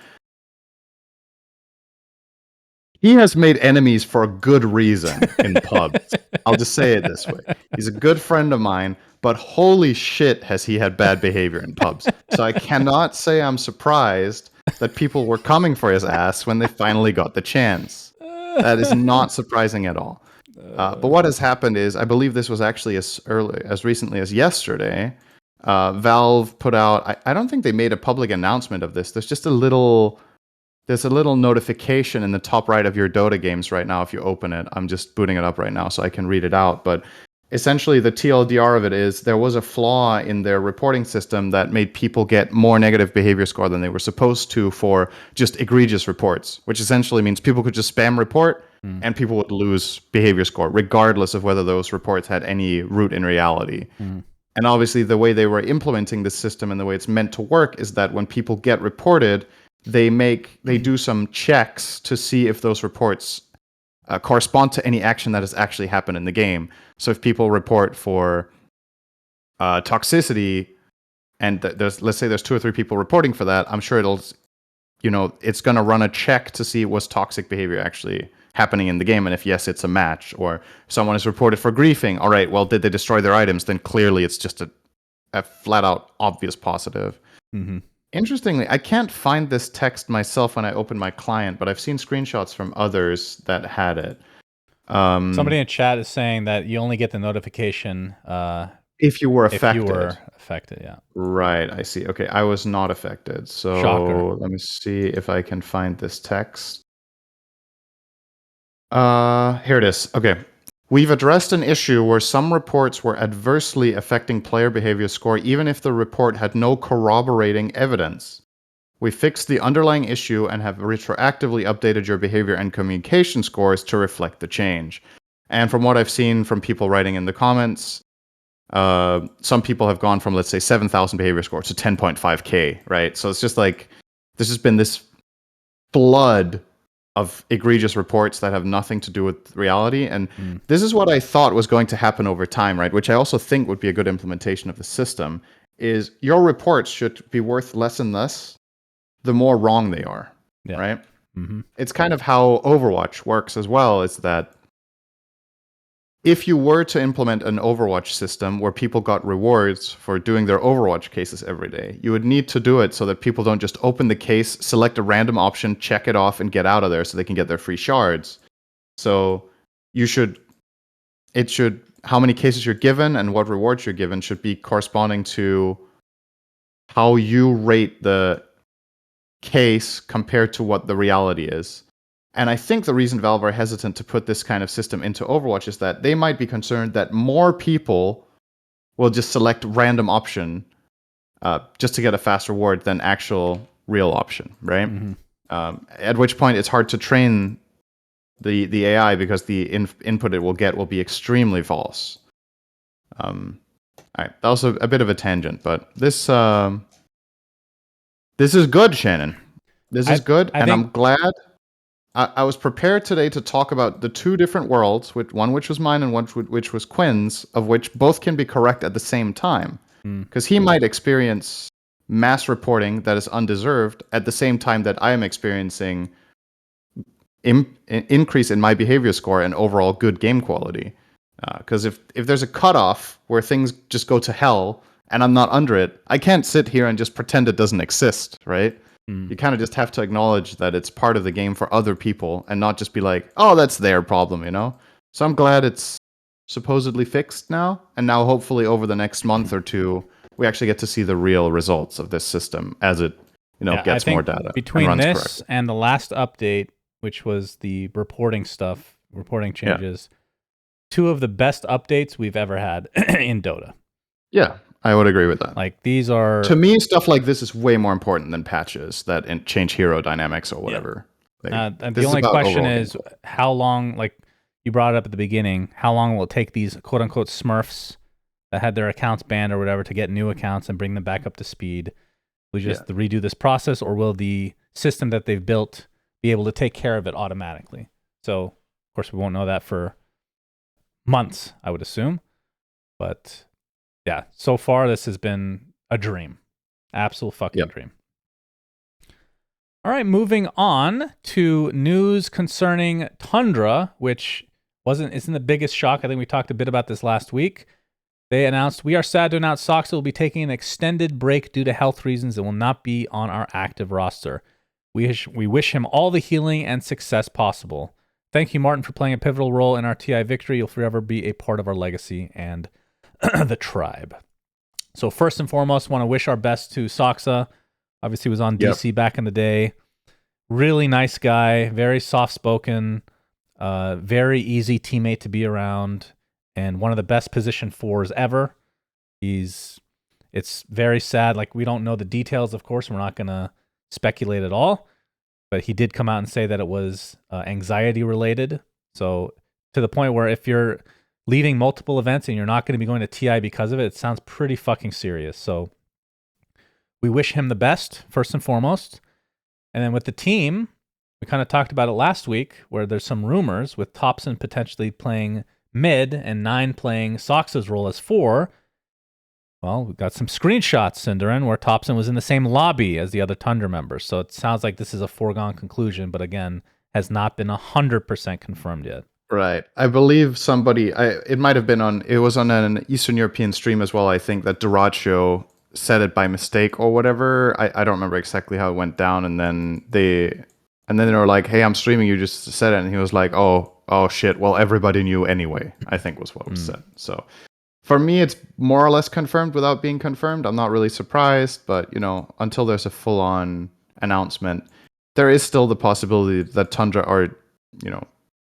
He has made enemies for a good reason in pubs. I'll just say it this way. He's a good friend of mine, but holy shit has he had bad behavior in pubs. So I cannot say I'm surprised that people were coming for his ass when they finally got the chance. That is not surprising at all. But what has happened is, I believe this was actually as recently as yesterday, Valve put out, I don't think they made a public announcement of this. There's a little notification in the top right of your Dota games right now if you open it. I'm just booting it up right now so I can read it out. But essentially the TLDR of it is there was a flaw in their reporting system that made people get more negative behavior score than they were supposed to for just egregious reports, which essentially means people could just spam report and people would lose behavior score regardless of whether those reports had any root in reality. And obviously, the way they were implementing this system and the way it's meant to work is that when people get reported, they do some checks to see if those reports correspond to any action that has actually happened in the game. So if people report for toxicity, and let's say there's 2 or 3 people reporting for that, I'm sure it's going to run a check to see was toxic behavior actually happening in the game, and if yes, it's a match. Or someone is reported for griefing. All right, well, did they destroy their items? Then clearly it's just a flat out obvious positive. Mm-hmm. Interestingly, I can't find this text myself when I open my client, but I've seen screenshots from others that had it. Somebody in chat is saying that you only get the notification if you were affected. If you were affected, yeah. Right, I see. Okay, I was not affected. So Shocker. Let me see if I can find this text. Here it is. Okay. We've addressed an issue where some reports were adversely affecting player behavior score even if the report had no corroborating evidence. We fixed the underlying issue and have retroactively updated your behavior and communication scores to reflect the change. And from what I've seen from people writing in the comments, some people have gone from, let's say, 7,000 behavior scores to 10.5K, right? So it's just like, there's just been this flood of egregious reports that have nothing to do with reality. And this is what I thought was going to happen over time, right? Which I also think would be a good implementation of the system, is your reports should be worth less and less the more wrong they are, right? Mm-hmm. It's kind of how Overwatch works as well, is that if you were to implement an Overwatch system where people got rewards for doing their Overwatch cases every day, you would need to do it so that people don't just open the case, select a random option, check it off, and get out of there so they can get their free shards. So how many cases you're given and what rewards you're given should be corresponding to how you rate the case compared to what the reality is. And I think the reason Valve are hesitant to put this kind of system into Overwatch is that they might be concerned that more people will just select random option just to get a fast reward than actual real option, right? Mm-hmm. At which point it's hard to train the AI because the input it will get will be extremely false. All right, that was a bit of a tangent, but this is good, Shannon. This is good, and I'm glad. I was prepared today to talk about the 2 different worlds, one which was mine and one which was Quinn's, of which both can be correct at the same time. Because he might experience mass reporting that is undeserved at the same time that I am experiencing increase in my behavior score and overall good game quality. Because if there's a cutoff where things just go to hell and I'm not under it, I can't sit here and just pretend it doesn't exist, right? You kind of just have to acknowledge that it's part of the game for other people and not just be like, oh, that's their problem, So I'm glad it's supposedly fixed now. And now hopefully over the next month or 2, we actually get to see the real results of this system as it, gets more data. Between this and the last update, which was the reporting changes, 2 of the best updates we've ever had in Dota. Yeah. I would agree with that. Like, these are... To me, stuff like this is way more important than patches that change hero dynamics or whatever. Yeah. The only question is, how long, like you brought it up at the beginning, how long will it take these quote-unquote Smurfs that had their accounts banned or whatever to get new accounts and bring them back up to speed? We just redo this process, or will the system that they've built be able to take care of it automatically? So, of course, we won't know that for months, I would assume. But... yeah, so far this has been a dream. Absolute fucking dream. All right, moving on to news concerning Tundra, which isn't the biggest shock. I think we talked a bit about this last week. They announced, we are sad to announce Soxa will be taking an extended break due to health reasons and will not be on our active roster. We wish him all the healing and success possible. Thank you, Martin, for playing a pivotal role in our TI victory. You'll forever be a part of our legacy and the tribe. So first and foremost, want to wish our best to Soxa. Obviously, was on DC back in the day. Really nice guy, very soft-spoken, very easy teammate to be around, and one of the best position 4s ever. It's very sad. Like, we don't know the details, of course. We're not going to speculate at all. But he did come out and say that it was anxiety-related. So to the point where if you're leaving multiple events and you're not going to be going to TI because of it, it sounds pretty fucking serious. So we wish him the best, first and foremost. And then with the team, we kind of talked about it last week, where there's some rumors with Topson potentially playing mid and 9 playing Sox's role as 4. Well, we've got some screenshots, syndereN, where Topson was in the same lobby as the other Tundra members. So it sounds like this is a foregone conclusion, but again, has not been 100% confirmed yet. Right. I believe it might have been it was on an Eastern European stream as well, I think, that Duracho said it by mistake or whatever. I don't remember exactly how it went down. And then they were like, hey, I'm streaming, you just said it. And he was like, oh shit, well, everybody knew anyway, I think was what was said. So for me, it's more or less confirmed without being confirmed. I'm not really surprised, but, until there's a full-on announcement, there is still the possibility that Tundra are,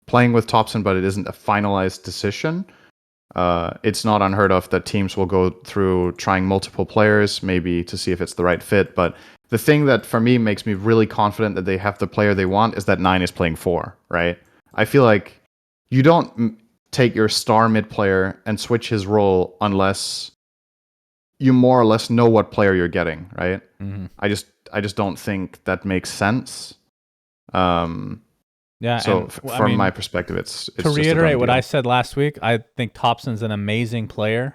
playing with Topson, but it isn't a finalized decision. It's not unheard of that teams will go through trying multiple players, maybe to see if it's the right fit. But the thing that, for me, makes me really confident that they have the player they want is that 9 is playing 4, right? I feel like you don't take your star mid player and switch his role unless you more or less know what player you're getting, right? Mm-hmm. I just don't think that makes sense. Yeah. So from my perspective, it's to reiterate what I said last week. I think Topson's an amazing player,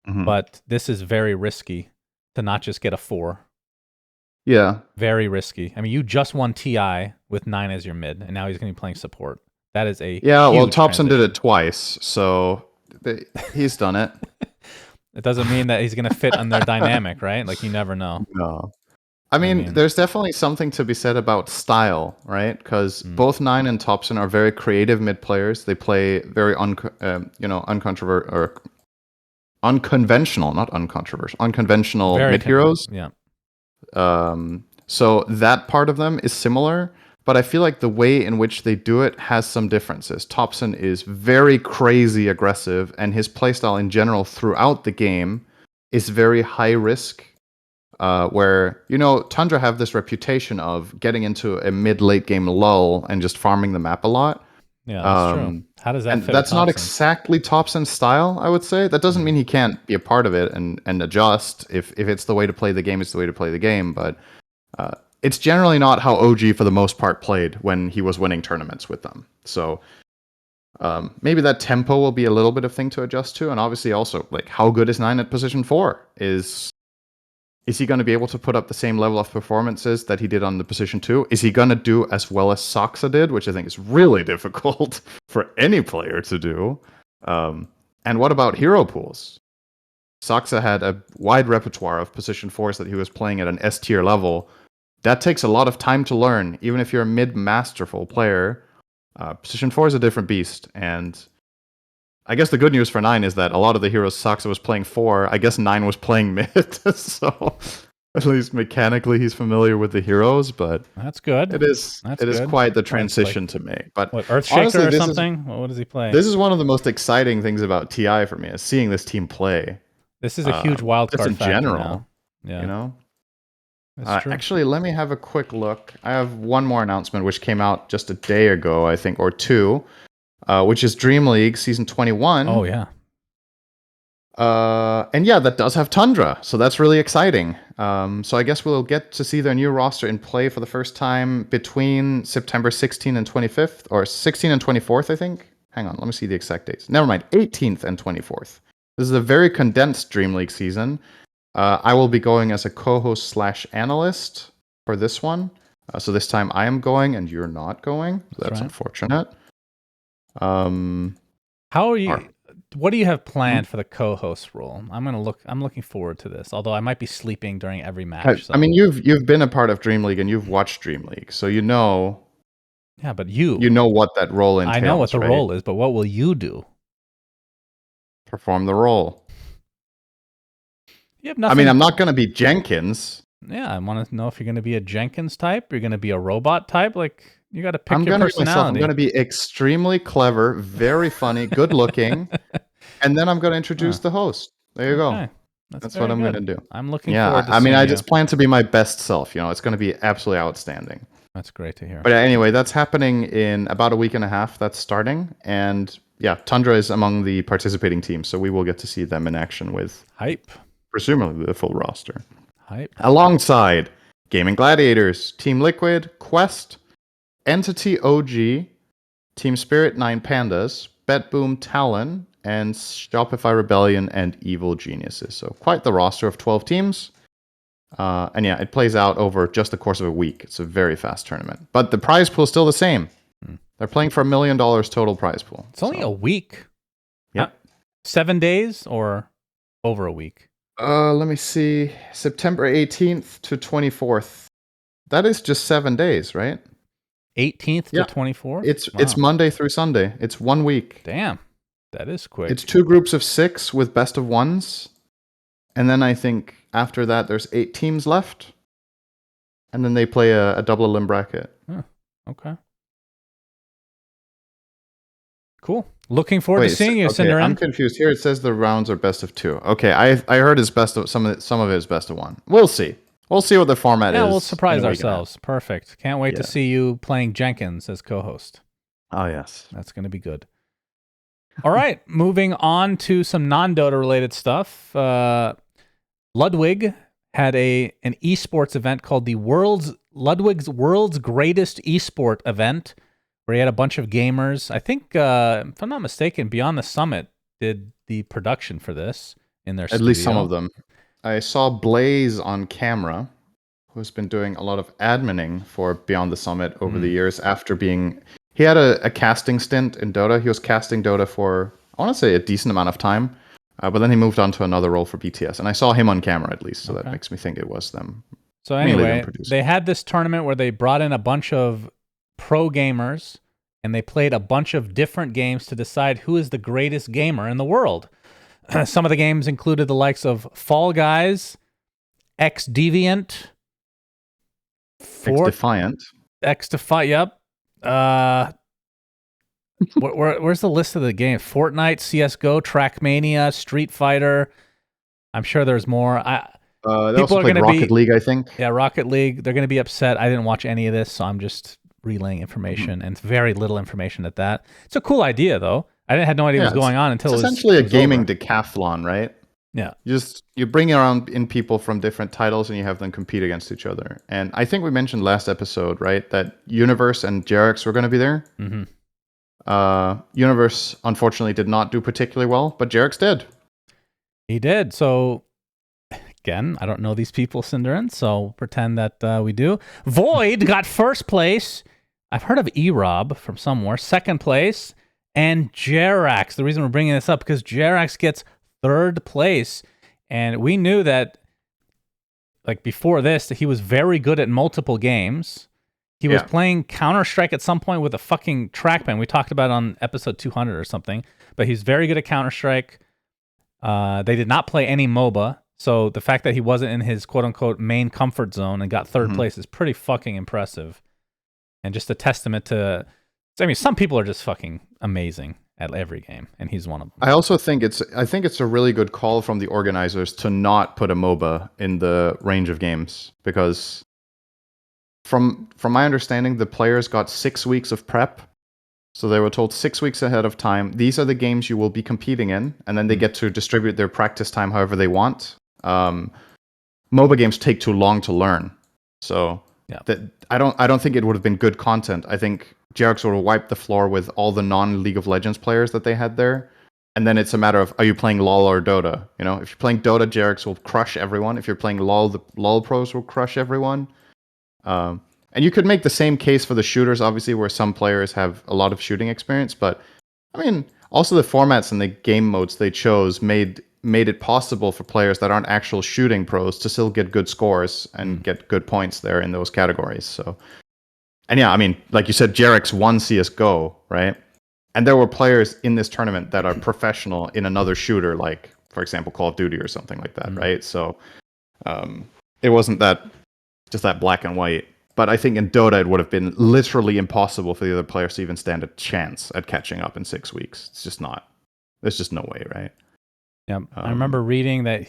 but this is very risky to not just get a 4. Yeah, very risky. I mean, you just won TI with 9 as your mid, and now he's going to be playing support. That is a huge Topson transition. did it twice, so he's done it. It doesn't mean that he's going to fit on their dynamic, right? Like, you never know. No. I mean, there's definitely something to be said about style, right? Because both 9 and Topson are very creative mid players. They play very unconventional, not uncontroversial, unconventional mid heroes. Yeah. So that part of them is similar, but I feel like the way in which they do it has some differences. Topson is very crazy aggressive, and his playstyle in general throughout the game is very high risk. Where, Tundra have this reputation of getting into a mid-late game lull and just farming the map a lot. Yeah, that's true. How does that fit? That's not exactly Topson's style, I would say. That doesn't mean he can't be a part of it and adjust. If it's the way to play the game, it's the way to play the game. But it's generally not how OG, for the most part, played when he was winning tournaments with them. So maybe that tempo will be a little bit of thing to adjust to. And obviously also, like, how good is 9 at position 4? Is he going to be able to put up the same level of performances that he did on the position 2? Is he going to do as well as Soxa did, which I think is really difficult for any player to do? And what about hero pools? Soxa had a wide repertoire of position 4s that he was playing at an S tier level. That takes a lot of time to learn, even if you're a mid-masterful player. Position 4 is a different beast, and I guess the good news for 9 is that a lot of the heroes Soxa was playing 4, I guess 9 was playing mid, so at least mechanically he's familiar with the heroes, but that's good. It is quite the transition to make. But what, Earthshaker honestly, or something? What does he play? This is one of the most exciting things about TI for me, is seeing this team play. This is a huge wildcard factor in general now. Yeah. That's true. Actually, let me have a quick look. I have one more announcement which came out just a day ago, I think, or 2. Which is Dreamleague Season 21. Oh, yeah. And yeah, that does have Tundra, so that's really exciting. So I guess we'll get to see their new roster in play for the first time between September 16th and 25th, or 16th and 24th, I think. Hang on, let me see the exact dates. Never mind, 18th and 24th. This is a very condensed Dreamleague season. I will be going as a co-host / analyst for this one. So this time I am going and you're not going. That's right. Unfortunate. How are you? What do you have planned for the co-host role? I'm looking forward to this. Although I might be sleeping during every match. So. I mean, you've been a part of Dreamleague and you've watched Dreamleague, so you know. Yeah, but you know what that role entails. I know what the right? role is, but what will you do? Perform the role. You have nothing. I mean, I'm not going to be Jenkins. Yeah, I want to know if you're going to be a Jenkins type. You're going to be a robot type. Like, you got to pick your personality. I'm going to be extremely clever, very funny, good looking, and then I'm going to introduce the host. There you go. That's what I'm going to do. I'm looking forward to I just plan to be my best self. It's going to be absolutely outstanding. That's great to hear. But anyway, that's happening in about a week and a half. That's starting, and yeah, Tundra is among the participating teams, so we will get to see them in action with Hype. presumably the full roster. Hype. Alongside Gaming Gladiators, Team Liquid, Quest, Entity OG, Team Spirit 9 Pandas, BetBoom Talon, and Shopify Rebellion and Evil Geniuses. So quite the roster of 12 teams. And yeah, it plays out over just the course of a week. It's a very fast tournament. But the prize pool is still the same. They're playing for $1 million total prize pool. It's only a week. Yep. 7 days or over a week? Let me see. September 18th to 24th. That is just 7 days, right? 18th to 24th? It's Monday through Sunday. It's 1 week. Damn. That is quick. It's 2 groups of 6 with best of ones. And then I think after that there's 8 teams left. And then they play a double elim bracket. Huh. Okay. Cool. Looking forward to seeing you, syndereN. I'm confused here. It says the rounds are best of 2. Okay, I heard it's best of some of it is best of 1. We'll see. We'll see what the format is. Yeah, we'll surprise ourselves. Perfect. Can't wait to see you playing Jenkins as co-host. Oh yes, that's going to be good. All right, moving on to some non-Dota related stuff. Ludwig had an esports event called the Ludwig's World's Greatest Esport event, where he had a bunch of gamers. I think, if I'm not mistaken, Beyond the Summit did the production for this in their studio. At least some of them. I saw Blaze on camera, who's been doing a lot of adminning for Beyond the Summit over the years after being... He had a casting stint in Dota. He was casting Dota for, I want to say, a decent amount of time. But then he moved on to another role for BTS. And I saw him on camera at least, so that makes me think it was them. So anyway, they had this tournament where they brought in a bunch of pro gamers, and they played a bunch of different games to decide who is the greatest gamer in the world. Some of the games included the likes of Fall Guys, XDeviant, XDefiant. Yep. Where's the list of the games? Fortnite, CSGO, Trackmania, Street Fighter. I'm sure there's more. They also played Rocket League, I think. Yeah, Rocket League. They're going to be upset. I didn't watch any of this, so I'm just relaying information, and very little information at that. It's a cool idea, though. I had no idea what was going on until it's essentially a gaming decathlon, right? Yeah. You bring around in people from different titles and you have them compete against each other. And I think we mentioned last episode, right, that Universe and JerAx were going to be there. Mm-hmm. Universe, unfortunately, did not do particularly well, but JerAx did. He did. So, again, I don't know these people, syndereN, so pretend that we do. Void got first place. I've heard of E-Rob from somewhere. Second place. And JerAx. The reason we're bringing this up because JerAx gets third place, and we knew that, like before this, that he was very good at multiple games. He was playing Counter-Strike at some point with a fucking trackman. We talked about it on episode 200 or something, but he's very good at Counter-Strike. They did not play any MOBA, so the fact that he wasn't in his quote-unquote main comfort zone and got third place is pretty fucking impressive, and just a testament to... I mean, some people are just fucking amazing at every game, and he's one of them. I also think it's a really good call from the organizers to not put a MOBA in the range of games, because from my understanding, the players got 6 weeks of prep. So they were told 6 weeks ahead of time, these are the games you will be competing in, and then they get to distribute their practice time however they want. MOBA games take too long to learn. So I don't think it would have been good content. I think JerAx would have wiped the floor with all the non-League of Legends players that they had there. And then it's a matter of, are you playing LoL or Dota? You know, if you're playing Dota, JerAx will crush everyone. If you're playing LoL, the LoL pros will crush everyone. And you could make the same case for the shooters, obviously, where some players have a lot of shooting experience. But, I mean, also the formats and the game modes they chose made it possible for players that aren't actual shooting pros to still get good scores and get good points there in those categories. So, and yeah, I mean, like you said, JerAx won CSGO, right? And there were players in this tournament that are professional in another shooter, like, for example, Call of Duty or something like that, right? So it wasn't just that black and white. But I think in Dota, it would have been literally impossible for the other players to even stand a chance at catching up in 6 weeks. It's just not. There's just no way, right? Yeah, I remember reading that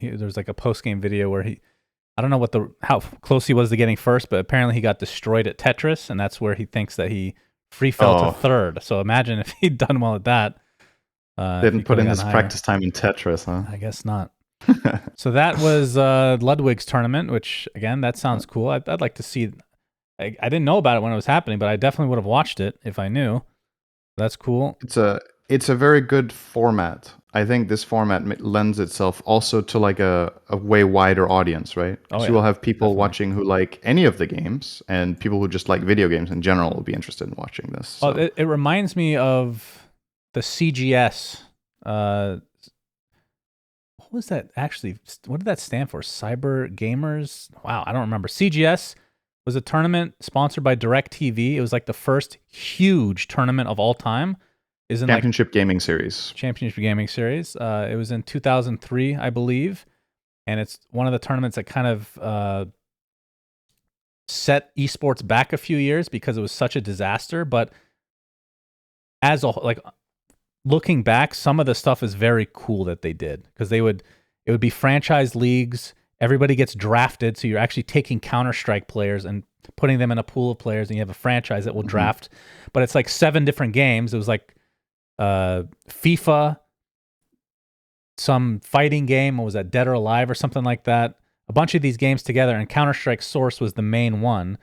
there's like a post-game video where I don't know how close he was to getting first, but apparently he got destroyed at Tetris, and that's where he thinks that he Free fell to third. So imagine if he'd done well at that. Didn't put in his practice time in Tetris, huh? I guess not. So that was Ludwig's tournament, which again, that sounds cool. I'd like to see. I didn't know about it when it was happening, but I definitely would have watched it if I knew. That's cool. It's a very good format. I think this format lends itself also to like a way wider audience, right? So you will have people watching who like any of the games, and people who just like video games in general will be interested in watching this. So. Oh, it reminds me of the CGS. What was that actually? What did that stand for? Cyber Gamers? Wow, I don't remember. CGS was a tournament sponsored by DirecTV. It was like the first huge tournament of all time. Championship Gaming Series. Championship Gaming Series. It was in 2003, I believe, and it's one of the tournaments that kind of set esports back a few years because it was such a disaster. But as looking back, some of the stuff is very cool that they did because it would be franchise leagues. Everybody gets drafted, so you're actually taking Counter-Strike players and putting them in a pool of players, and you have a franchise that will draft. But it's like 7 different games. It was like FIFA, some fighting game, what was that, Dead or Alive or something like that. A bunch of these games together, and Counter-Strike Source was the main one.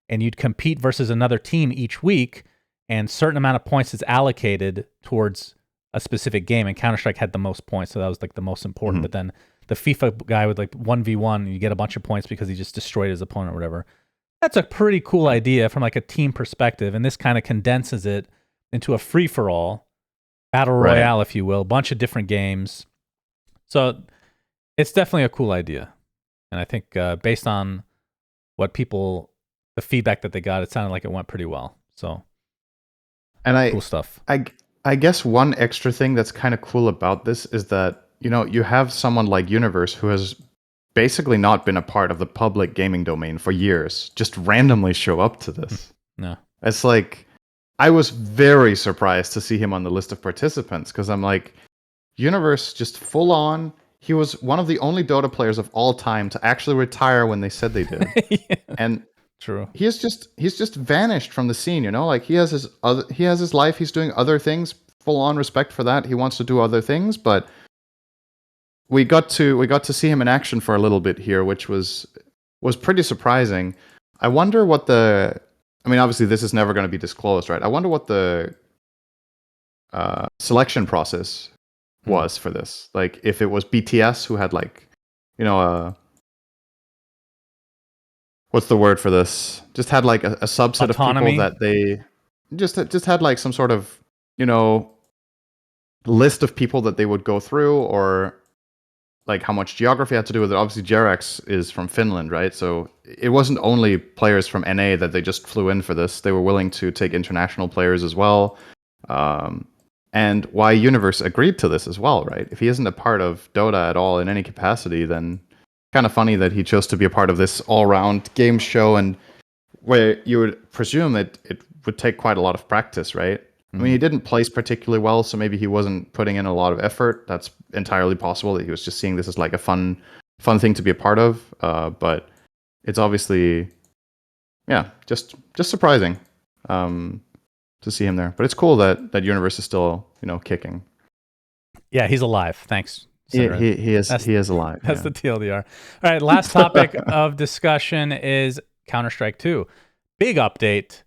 And you'd compete versus another team each week, and certain amount of points is allocated towards a specific game. And Counter-Strike had the most points, so that was like the most important. But then the FIFA guy would like 1v1, and you get a bunch of points because he just destroyed his opponent or whatever. That's a pretty cool idea from like a team perspective, and this kind of condenses it into a free-for-all. Battle Royale, if you will, a bunch of different games. So it's definitely a cool idea. And I think based on the feedback that they got, it sounded like it went pretty well. So, cool stuff. I guess one extra thing that's kind of cool about this is that, you have someone like Universe who has basically not been a part of the public gaming domain for years, just randomly show up to this. No. It's like, I was very surprised to see him on the list of participants because I'm like, Universe just full on. He was one of the only Dota players of all time to actually retire when they said they did. Yeah. And true. He's just vanished from the scene, Like he has his life, he's doing other things. Full on respect for that. He wants to do other things, but we got to see him in action for a little bit here, which was pretty surprising. I wonder what obviously this is never going to be disclosed, right? I wonder what the selection process was for this. Like, if it was BTS who had what's the word for this? Just had like a subset Autonomy. of people that they just had like some sort of list of people that they would go through, or like how much geography had to do with it. Obviously, Jerex is from Finland, right? So it wasn't only players from NA that they just flew in for this. They were willing to take international players as well. And why Universe agreed to this as well, right? If he isn't a part of Dota at all in any capacity, then kind of funny that he chose to be a part of this all-round game show, and where you would presume that it would take quite a lot of practice, right? I mean, he didn't place particularly well, so maybe he wasn't putting in a lot of effort. That's entirely possible that he was just seeing this as like a fun thing to be a part of. But it's obviously, just surprising to see him there. But it's cool that Universe is still kicking. Yeah, he's alive. Thanks. He is alive. That's the TLDR. All right, last topic of discussion is Counter-Strike 2. Big update.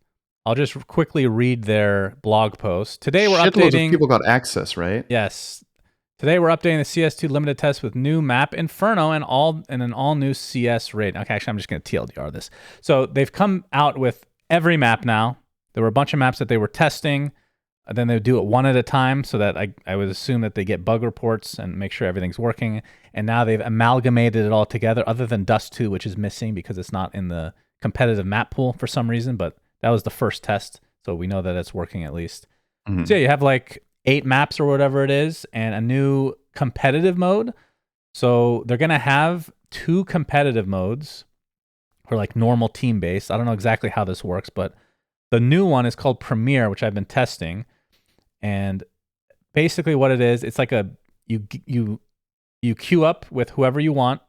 I'll just quickly read their blog post. Today we're updating. Of people got access, right? Yes. Today we're updating the CS2 limited test with new map Inferno and an all new CS raid. Okay, actually, I'm just going to TLDR this. So they've come out with every map now. There were a bunch of maps that they were testing. Then they would do it one at a time, so that I would assume that they get bug reports and make sure everything's working. And now they've amalgamated it all together, other than Dust 2, which is missing because it's not in the competitive map pool for some reason. But that was the first test, so we know that it's working at least. Mm-hmm. So yeah, you have like 8 maps or whatever it is, and a new competitive mode. So they're going to have 2 competitive modes for like normal team-based. I don't know exactly how this works, but the new one is called Premier, which I've been testing. And basically what it is, it's like you queue up with whoever you want,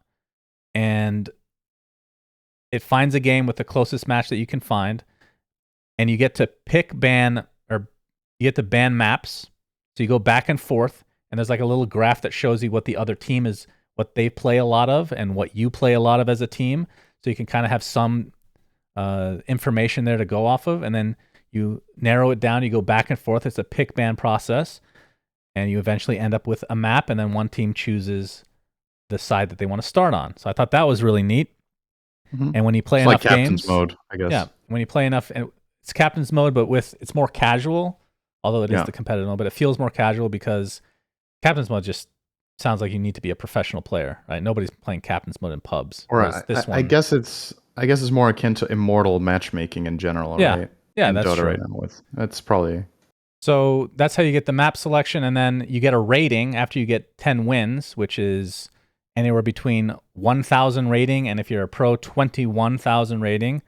and it finds a game with the closest match that you can find. and you get to you get to ban maps. So you go back and forth, and there's like a little graph that shows you what the other team is, what they play a lot of, and what you play a lot of as a team. So you can kind of have some information there to go off of, and then you narrow it down. You go back and forth. It's a pick ban process, and you eventually end up with a map, and then one team chooses the side that they want to start on. So I thought that was really neat. Mm-hmm. And when you play it's enough like captain's games, mode, I guess. Yeah, when you play enough, and it's captain's mode, but it's more casual. Although it is the competitive mode, but it feels more casual because captain's mode just sounds like you need to be a professional player, right? Nobody's playing captain's mode in pubs. Or I guess it's more akin to immortal matchmaking in general, right? Yeah, in that's Dota true. right now. That's probably. So that's how you get the map selection, and then you get a rating after you get 10 wins, which is anywhere between 1,000 rating, and if you're a pro, 21,000 rating.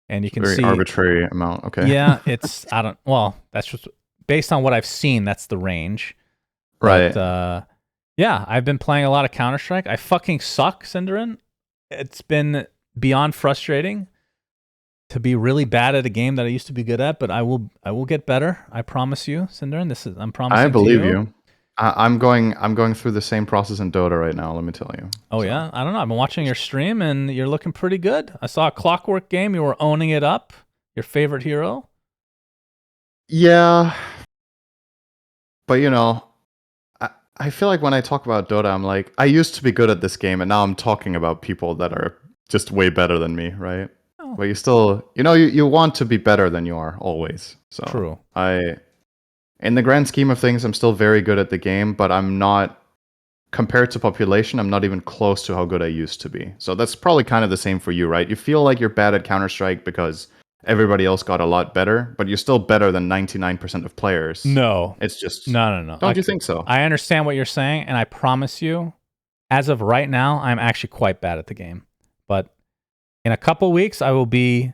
And you can see arbitrary amount. Okay. Yeah, that's just based on what I've seen. That's the range, right? But, yeah, I've been playing a lot of Counter-Strike. I fucking suck, syndereN. It's been beyond frustrating to be really bad at a game that I used to be good at, but I will get better. I promise you, syndereN. I'm promising. I believe to you. I'm going through the same process in Dota right now. Let me tell you. Oh yeah, I don't know. I've been watching your stream, and you're looking pretty good. I saw a Clockwork game. You were owning it up. Your favorite hero. Yeah, but I feel like when I talk about Dota, I'm like, I used to be good at this game, and now I'm talking about people that are just way better than me, right? Oh. But you still, you want to be better than you are always. So true. In the grand scheme of things, I'm still very good at the game, but I'm not, compared to population, I'm not even close to how good I used to be. So that's probably kind of the same for you, right? You feel like you're bad at Counter-Strike because everybody else got a lot better, but you're still better than 99% of players. No. It's just... No. Don't you think so? I understand what you're saying, and I promise you, as of right now, I'm actually quite bad at the game. But in a couple weeks, I will be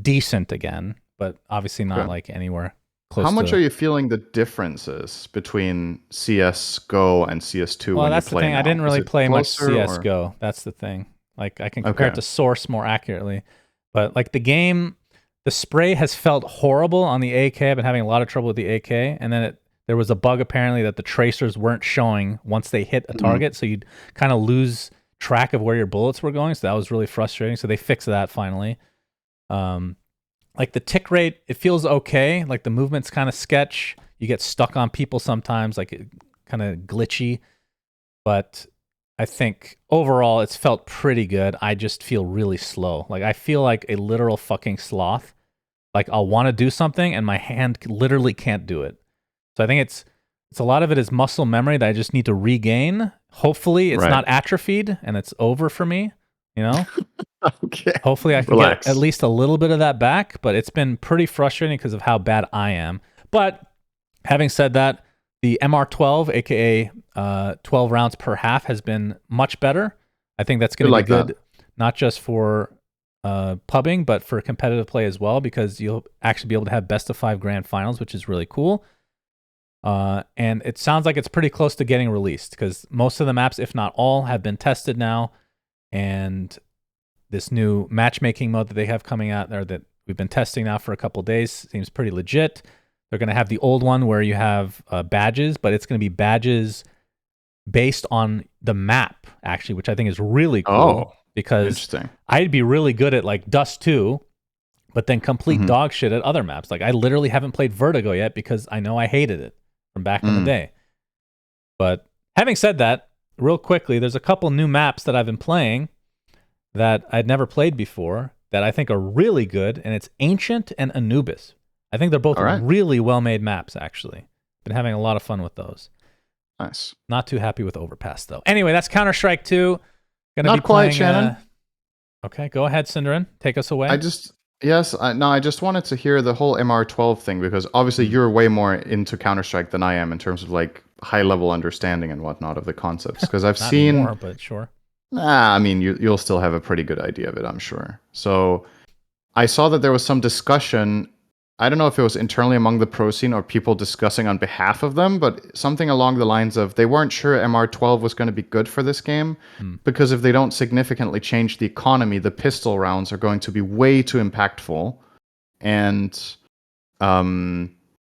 decent again, but obviously not like anywhere... How much are you feeling the differences between CSGO and CS2 well, when that's you play the thing. now? I didn't really play much CSGO. Or? That's the thing. Like, I can compare it to Source more accurately. But, like, the game, the spray has felt horrible on the AK. I've been having a lot of trouble with the AK. And then there was a bug, apparently, that the tracers weren't showing once they hit a target. So you'd kind of lose track of where your bullets were going. So that was really frustrating. So they fixed that finally. Like the tick rate, it feels okay. Like the movement's kind of sketch. You get stuck on people sometimes, like it kind of glitchy. But I think overall it's felt pretty good. I just feel really slow. Like I feel like a literal fucking sloth. Like I'll want to do something and my hand literally can't do it. So I think it's a lot of it is muscle memory that I just need to regain. Hopefully it's not atrophied and it's over for me, Okay. Hopefully I can get at least a little bit of that back, but it's been pretty frustrating because of how bad I am. But having said that, the MR12, aka 12 rounds per half, has been much better. I think that's going to be good, not just for pubbing, but for competitive play as well, because you'll actually be able to have best of 5 grand finals, which is really cool. And it sounds like it's pretty close to getting released because most of the maps, if not all, have been tested now. And this new matchmaking mode that they have coming out there that we've been testing now for a couple days seems pretty legit. They're going to have the old one where you have badges, but it's going to be badges based on the map, actually, which I think is really cool. Because I'd be really good at like Dust 2, but then complete dog shit at other maps. Like I literally haven't played Vertigo yet because I know I hated it from back in the day. But having said that, real quickly, there's a couple new maps that I've been playing that I'd never played before that I think are really good, and it's Ancient and Anubis. I think they're both really well-made maps, actually. Been having a lot of fun with those. Nice. Not too happy with Overpass, though. Anyway, that's Counter-Strike 2. Not be quite, Shannon. Okay, go ahead, syndereN. Take us away. I just wanted to hear the whole MR12 thing, because obviously you're way more into Counter-Strike than I am in terms of like high-level understanding and whatnot of the concepts. Because I've seen more, but sure. I mean, you'll still have a pretty good idea of it, I'm sure. So I saw that there was some discussion. I don't know if it was internally among the pro scene or people discussing on behalf of them, but something along the lines of they weren't sure MR12 was going to be good for this game because if they don't significantly change the economy, the pistol rounds are going to be way too impactful. and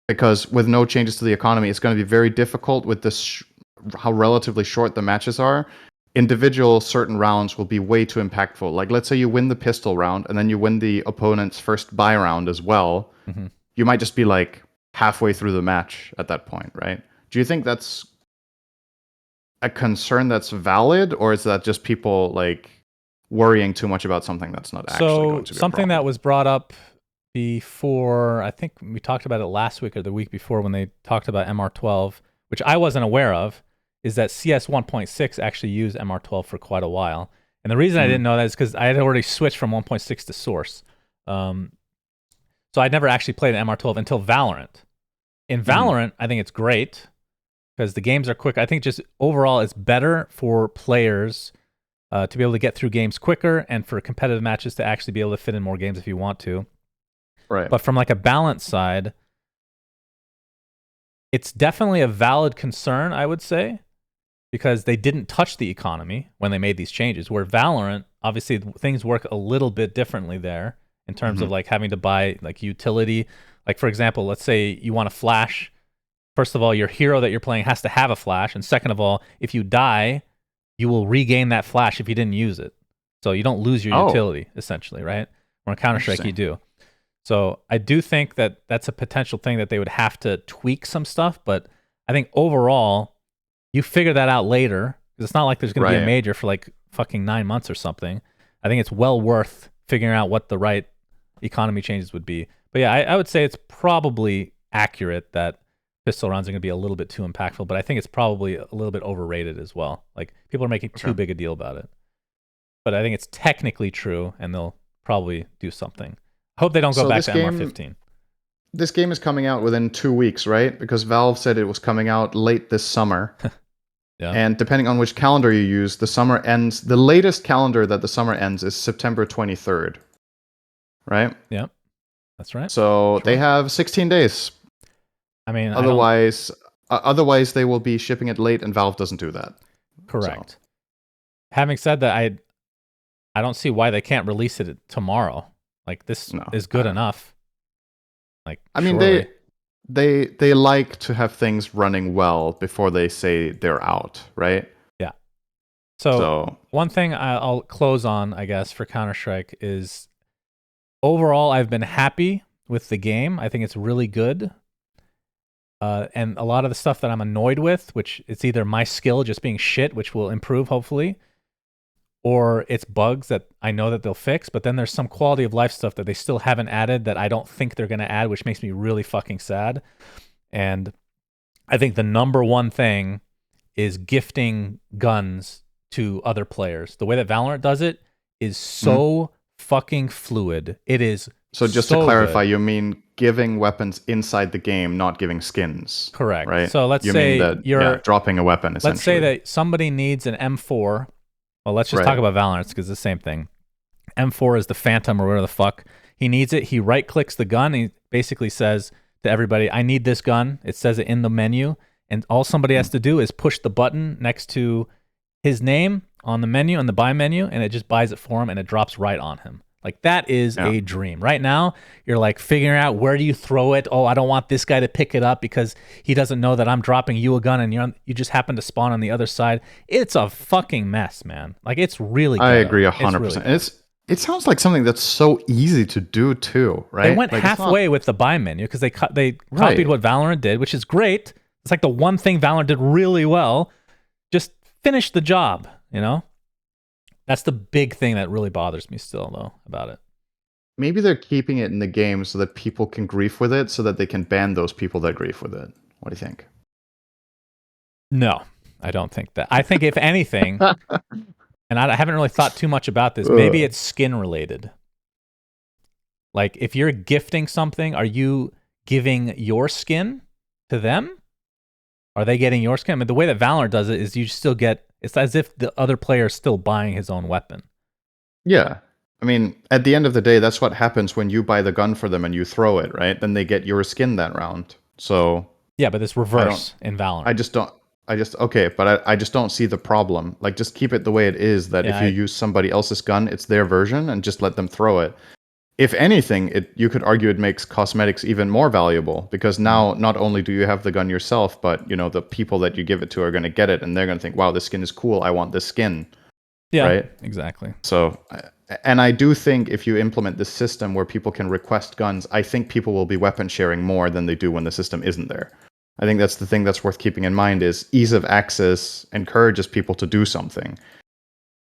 because with no changes to the economy, it's going to be very difficult with this how relatively short the matches are. Individual certain rounds will be way too impactful. Like, let's say you win the pistol round and then you win the opponent's first buy round as well. Mm-hmm. You might just be like halfway through the match at that point, right? Do you think that's a concern that's valid, or is that just people like worrying too much about something that's not actually going to be something that was brought up before, I think we talked about it last week or the week before when they talked about MR12, which I wasn't aware of, is that CS 1.6 actually used MR12 for quite a while. And the reason I didn't know that is because I had already switched from 1.6 to Source. So I'd never actually played MR12 until Valorant. In Valorant, I think it's great because the games are quick. I think just overall it's better for players to be able to get through games quicker and for competitive matches to actually be able to fit in more games if you want to. Right. But from like a balance side, it's definitely a valid concern, I would say, because they didn't touch the economy when they made these changes. Where Valorant, obviously things work a little bit differently there in terms of like having to buy like utility. Like for example, let's say you want a flash. First of all, your hero that you're playing has to have a flash. And second of all, if you die, you will regain that flash if you didn't use it. So you don't lose your utility, essentially, right? Or in Counter-Strike, you do. So I do think that that's a potential thing that they would have to tweak some stuff. But I think overall, you figure that out later. Because it's not like there's going to be a major for like fucking 9 months or something. I think it's well worth figuring out what the right economy changes would be. But yeah, I would say it's probably accurate that pistol rounds are going to be a little bit too impactful, but I think it's probably a little bit overrated as well. Like people are making too big a deal about it. But I think it's technically true, and they'll probably do something. I hope they don't go back to MR15. This game is coming out within 2 weeks, right? Because Valve said it was coming out late this summer. Yeah. And depending on which calendar you use, the summer ends. The latest calendar that the summer ends is September 23rd, right? Yeah, that's right. So they have 16 days. I mean, otherwise they will be shipping it late, and Valve doesn't do that. Correct. So. Having said that, I don't see why they can't release it tomorrow. Like this is good enough. Like I mean, they like to have things running well before they say they're out, right? Yeah. So one thing I'll close on, I guess, for Counter-Strike is overall I've been happy with the game. I think it's really good. And a lot of the stuff that I'm annoyed with, which it's either my skill just being shit, which will improve hopefully, or it's bugs that I know that they'll fix, but then there's some quality of life stuff that they still haven't added that I don't think they're going to add, which makes me really fucking sad. And I think the number one thing is gifting guns to other players. The way that Valorant does it is so fucking fluid. It is so just to clarify, you mean giving weapons inside the game, not giving skins. Correct. Right? So let's say you're dropping a weapon, essentially. Let's say that somebody needs an M4. Well, let's just talk about Valorant because it's the same thing. M4 is the Phantom or whatever the fuck. He needs it. He right-clicks the gun. He basically says to everybody, I need this gun. It says it in the menu. And all somebody has to do is push the button next to his name on the menu, on the buy menu, and it just buys it for him, and it drops right on him. Like, that is a dream. Right now, you're like figuring out where do you throw it. Oh, I don't want this guy to pick it up because he doesn't know that I'm dropping you a gun and you just happen to spawn on the other side. It's a fucking mess, man. Like, it's really good. I agree 100%. Really it sounds like something that's so easy to do too, right? They went halfway with the buy menu because they copied what Valorant did, which is great. It's like the one thing Valorant did really well. Just finish the job, you know? That's the big thing that really bothers me still, though, about it. Maybe they're keeping it in the game so that people can grief with it, so that they can ban those people that grief with it. What do you think? No, I don't think that. I think if anything, and I haven't really thought too much about this, maybe it's skin related. Like, if you're gifting something, are you giving your skin to them? Are they getting your skin? I mean, the way that Valorant does it is you still get... It's as if the other player is still buying his own weapon. Yeah. I mean, at the end of the day, that's what happens when you buy the gun for them and you throw it, right? Then they get your skin that round. So... Yeah, but it's reverse in Valorant. I just don't see the problem. Like, just keep it the way it is, that if you use somebody else's gun, it's their version, and just let them throw it. if anything, you could argue it makes cosmetics even more valuable, because now not only do you have the gun yourself, but the people that you give it to are going to get it, and they're going to think, wow, this skin is cool, I want this skin. Yeah, right? Exactly. So, and I do think if you implement this system where people can request guns, I think people will be weapon sharing more than they do when the system isn't there. I think that's the thing that's worth keeping in mind, is ease of access encourages people to do something.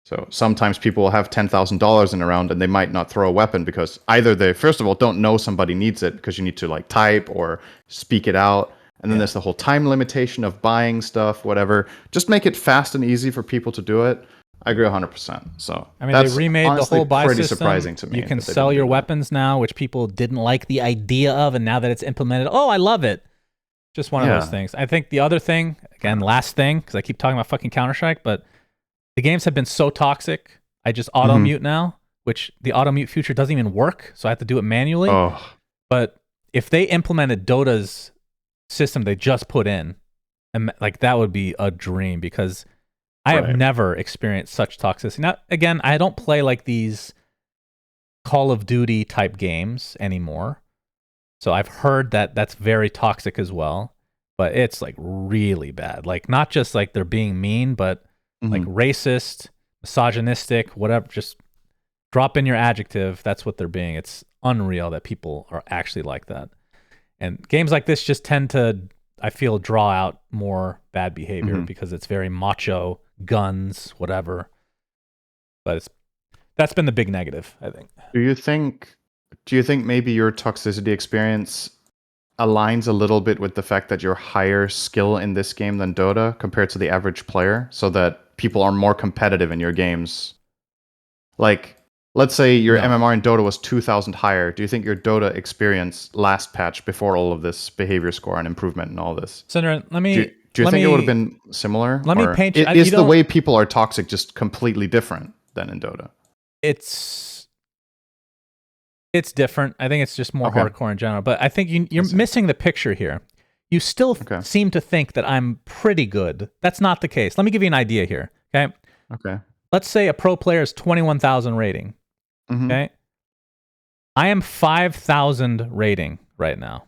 So sometimes people will have $10,000 in a round and they might not throw a weapon because either they, first of all, don't know somebody needs it because you need to like type or speak it out. And then there's the whole time limitation of buying stuff, whatever. Just make it fast and easy for people to do it. I agree 100%. So I mean, that's they remade the whole buy pretty system. Surprising to me. You can sell your weapons now, which people didn't like the idea of, and now that it's implemented, oh, I love it. Just one of those things. I think the other thing, again, last thing, because I keep talking about fucking Counter-Strike, but the games have been so toxic. I just auto-mute now, which the auto-mute feature doesn't even work, so I have to do it manually. Oh. But if they implemented Dota's system they just put in, and like that would be a dream, because I have never experienced such toxicity. Now, again, I don't play like these Call of Duty type games anymore. So I've heard that that's very toxic as well, but it's like really bad. Like not just like they're being mean, but like racist, misogynistic, whatever. Just drop in your adjective. That's what they're being. It's unreal that people are actually like that. And games like this just tend to, I feel, draw out more bad behavior because it's very macho, guns, whatever. But that's been the big negative, I think. Do you think maybe your toxicity experience aligns a little bit with the fact that you're higher skill in this game than Dota compared to the average player, so that people are more competitive in your games? Like, let's say your MMR in Dota was 2,000 higher. Do you think your Dota experience last patch, before all of this behavior score and improvement and all this, syndereN, let me... Do you think it would have been similar? Let me paint you... Is the way people are toxic just completely different than in Dota? It's different. I think it's just more hardcore in general. But I think you're missing the picture here. You still seem to think that I'm pretty good. That's not the case. Let me give you an idea here. Okay. Okay. Let's say a pro player is 21,000 rating. Okay. I am 5,000 rating right now.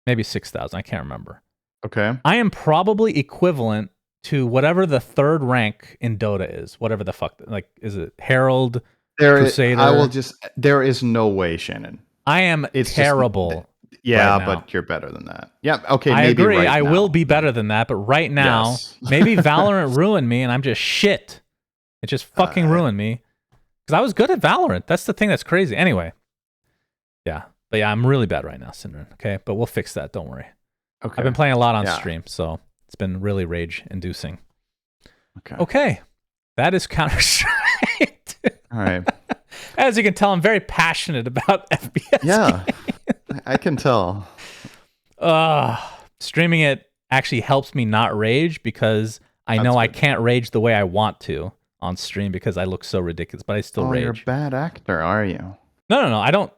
Maybe 6,000. I can't remember. Okay. I am probably equivalent to whatever the third rank in Dota is. Whatever the fuck. Like, is it Herald? Crusader? There is no way, Shannon. I am terrible. But you're better than that. Yeah, okay, I maybe agree. right I now. will be better than that, but right now, maybe Valorant ruined me and I'm just shit. It just fucking ruined me. Because I was good at Valorant. That's the thing that's crazy. Anyway. Yeah. But yeah, I'm really bad right now, syndereN. Okay? But we'll fix that. Don't worry. Okay. I've been playing a lot on stream, so it's been really rage-inducing. Okay. That is Counter-Strike. All right. As you can tell, I'm very passionate about FPS. Yeah, I can tell. Streaming it actually helps me not rage, because I know I can't rage the way I want to on stream because I look so ridiculous, but I still rage. You're a bad actor, are you? No. I don't.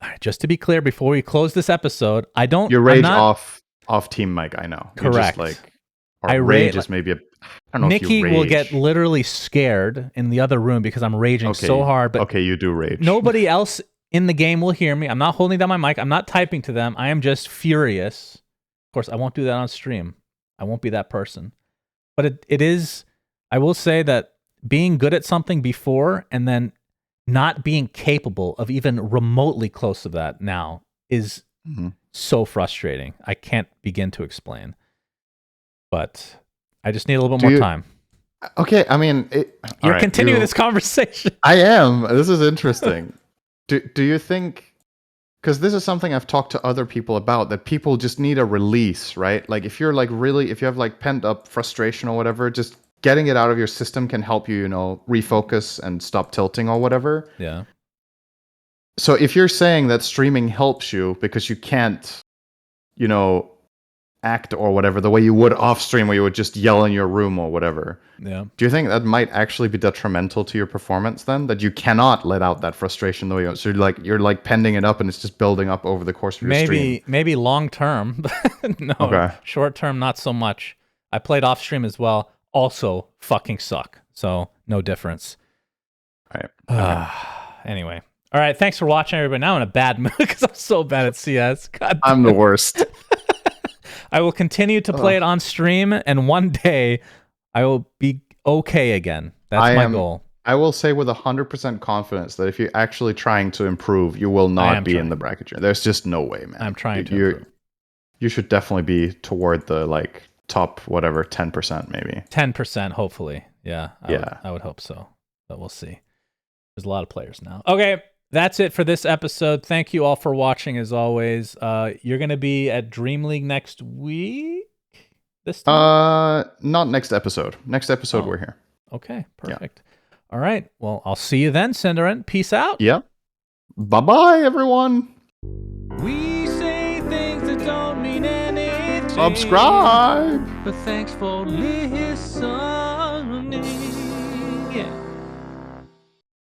All right, just to be clear, before we close this episode, I don't. You rage off team mic, I know. Correct. You're just like, rage is maybe I don't know Nikki if you rage. will get literally scared in the other room because I'm raging so hard. But you do rage. Nobody else in the game will hear me. I'm not holding down my mic. I'm not typing to them. I am just furious. Of course, I won't do that on stream. I won't be that person. But it is, I will say that being good at something before and then not being capable of even remotely close to that now is so frustrating. I can't begin to explain. But I just need a little bit more time. Okay, I mean... You're continuing this conversation. I am. This is interesting. Do you think... Because this is something I've talked to other people about, that people just need a release, right? Like, if you're like really... If you have like pent up frustration or whatever, just getting it out of your system can help you, refocus and stop tilting or whatever. Yeah. So if you're saying that streaming helps you because you can't, act or whatever the way you would off stream, where you would just yell in your room or whatever. Yeah. Do you think that might actually be detrimental to your performance then? That you cannot let out that frustration the way you... So you're like pending it up and it's just building up over the course of your stream. Maybe long term. No. Okay. Short term, not so much. I played off stream as well. Also fucking suck. So no difference. Right. Okay. Anyway. All right. Thanks for watching, everybody. Now I'm in a bad mood because I'm so bad at CS. God I'm the worst. I will continue to play it on stream, and one day I will be okay again. That's my goal. I will say with 100% confidence that if you're actually trying to improve, you will not be in the bracket. There's just no way, man. I'm trying to improve. You should definitely be toward the like top whatever 10% maybe. 10%, hopefully. Yeah. I would hope so. But we'll see. There's a lot of players now. Okay. That's it for this episode. Thank you all for watching, as always. You're going to be at Dreamleague next week? This time? Not next episode. Next episode, we're here. Okay, perfect. Yeah. All right. Well, I'll see you then, syndereN. Peace out. Yeah. Bye-bye, everyone. We say things that don't mean anything. Subscribe. But thanks for listening. Yeah.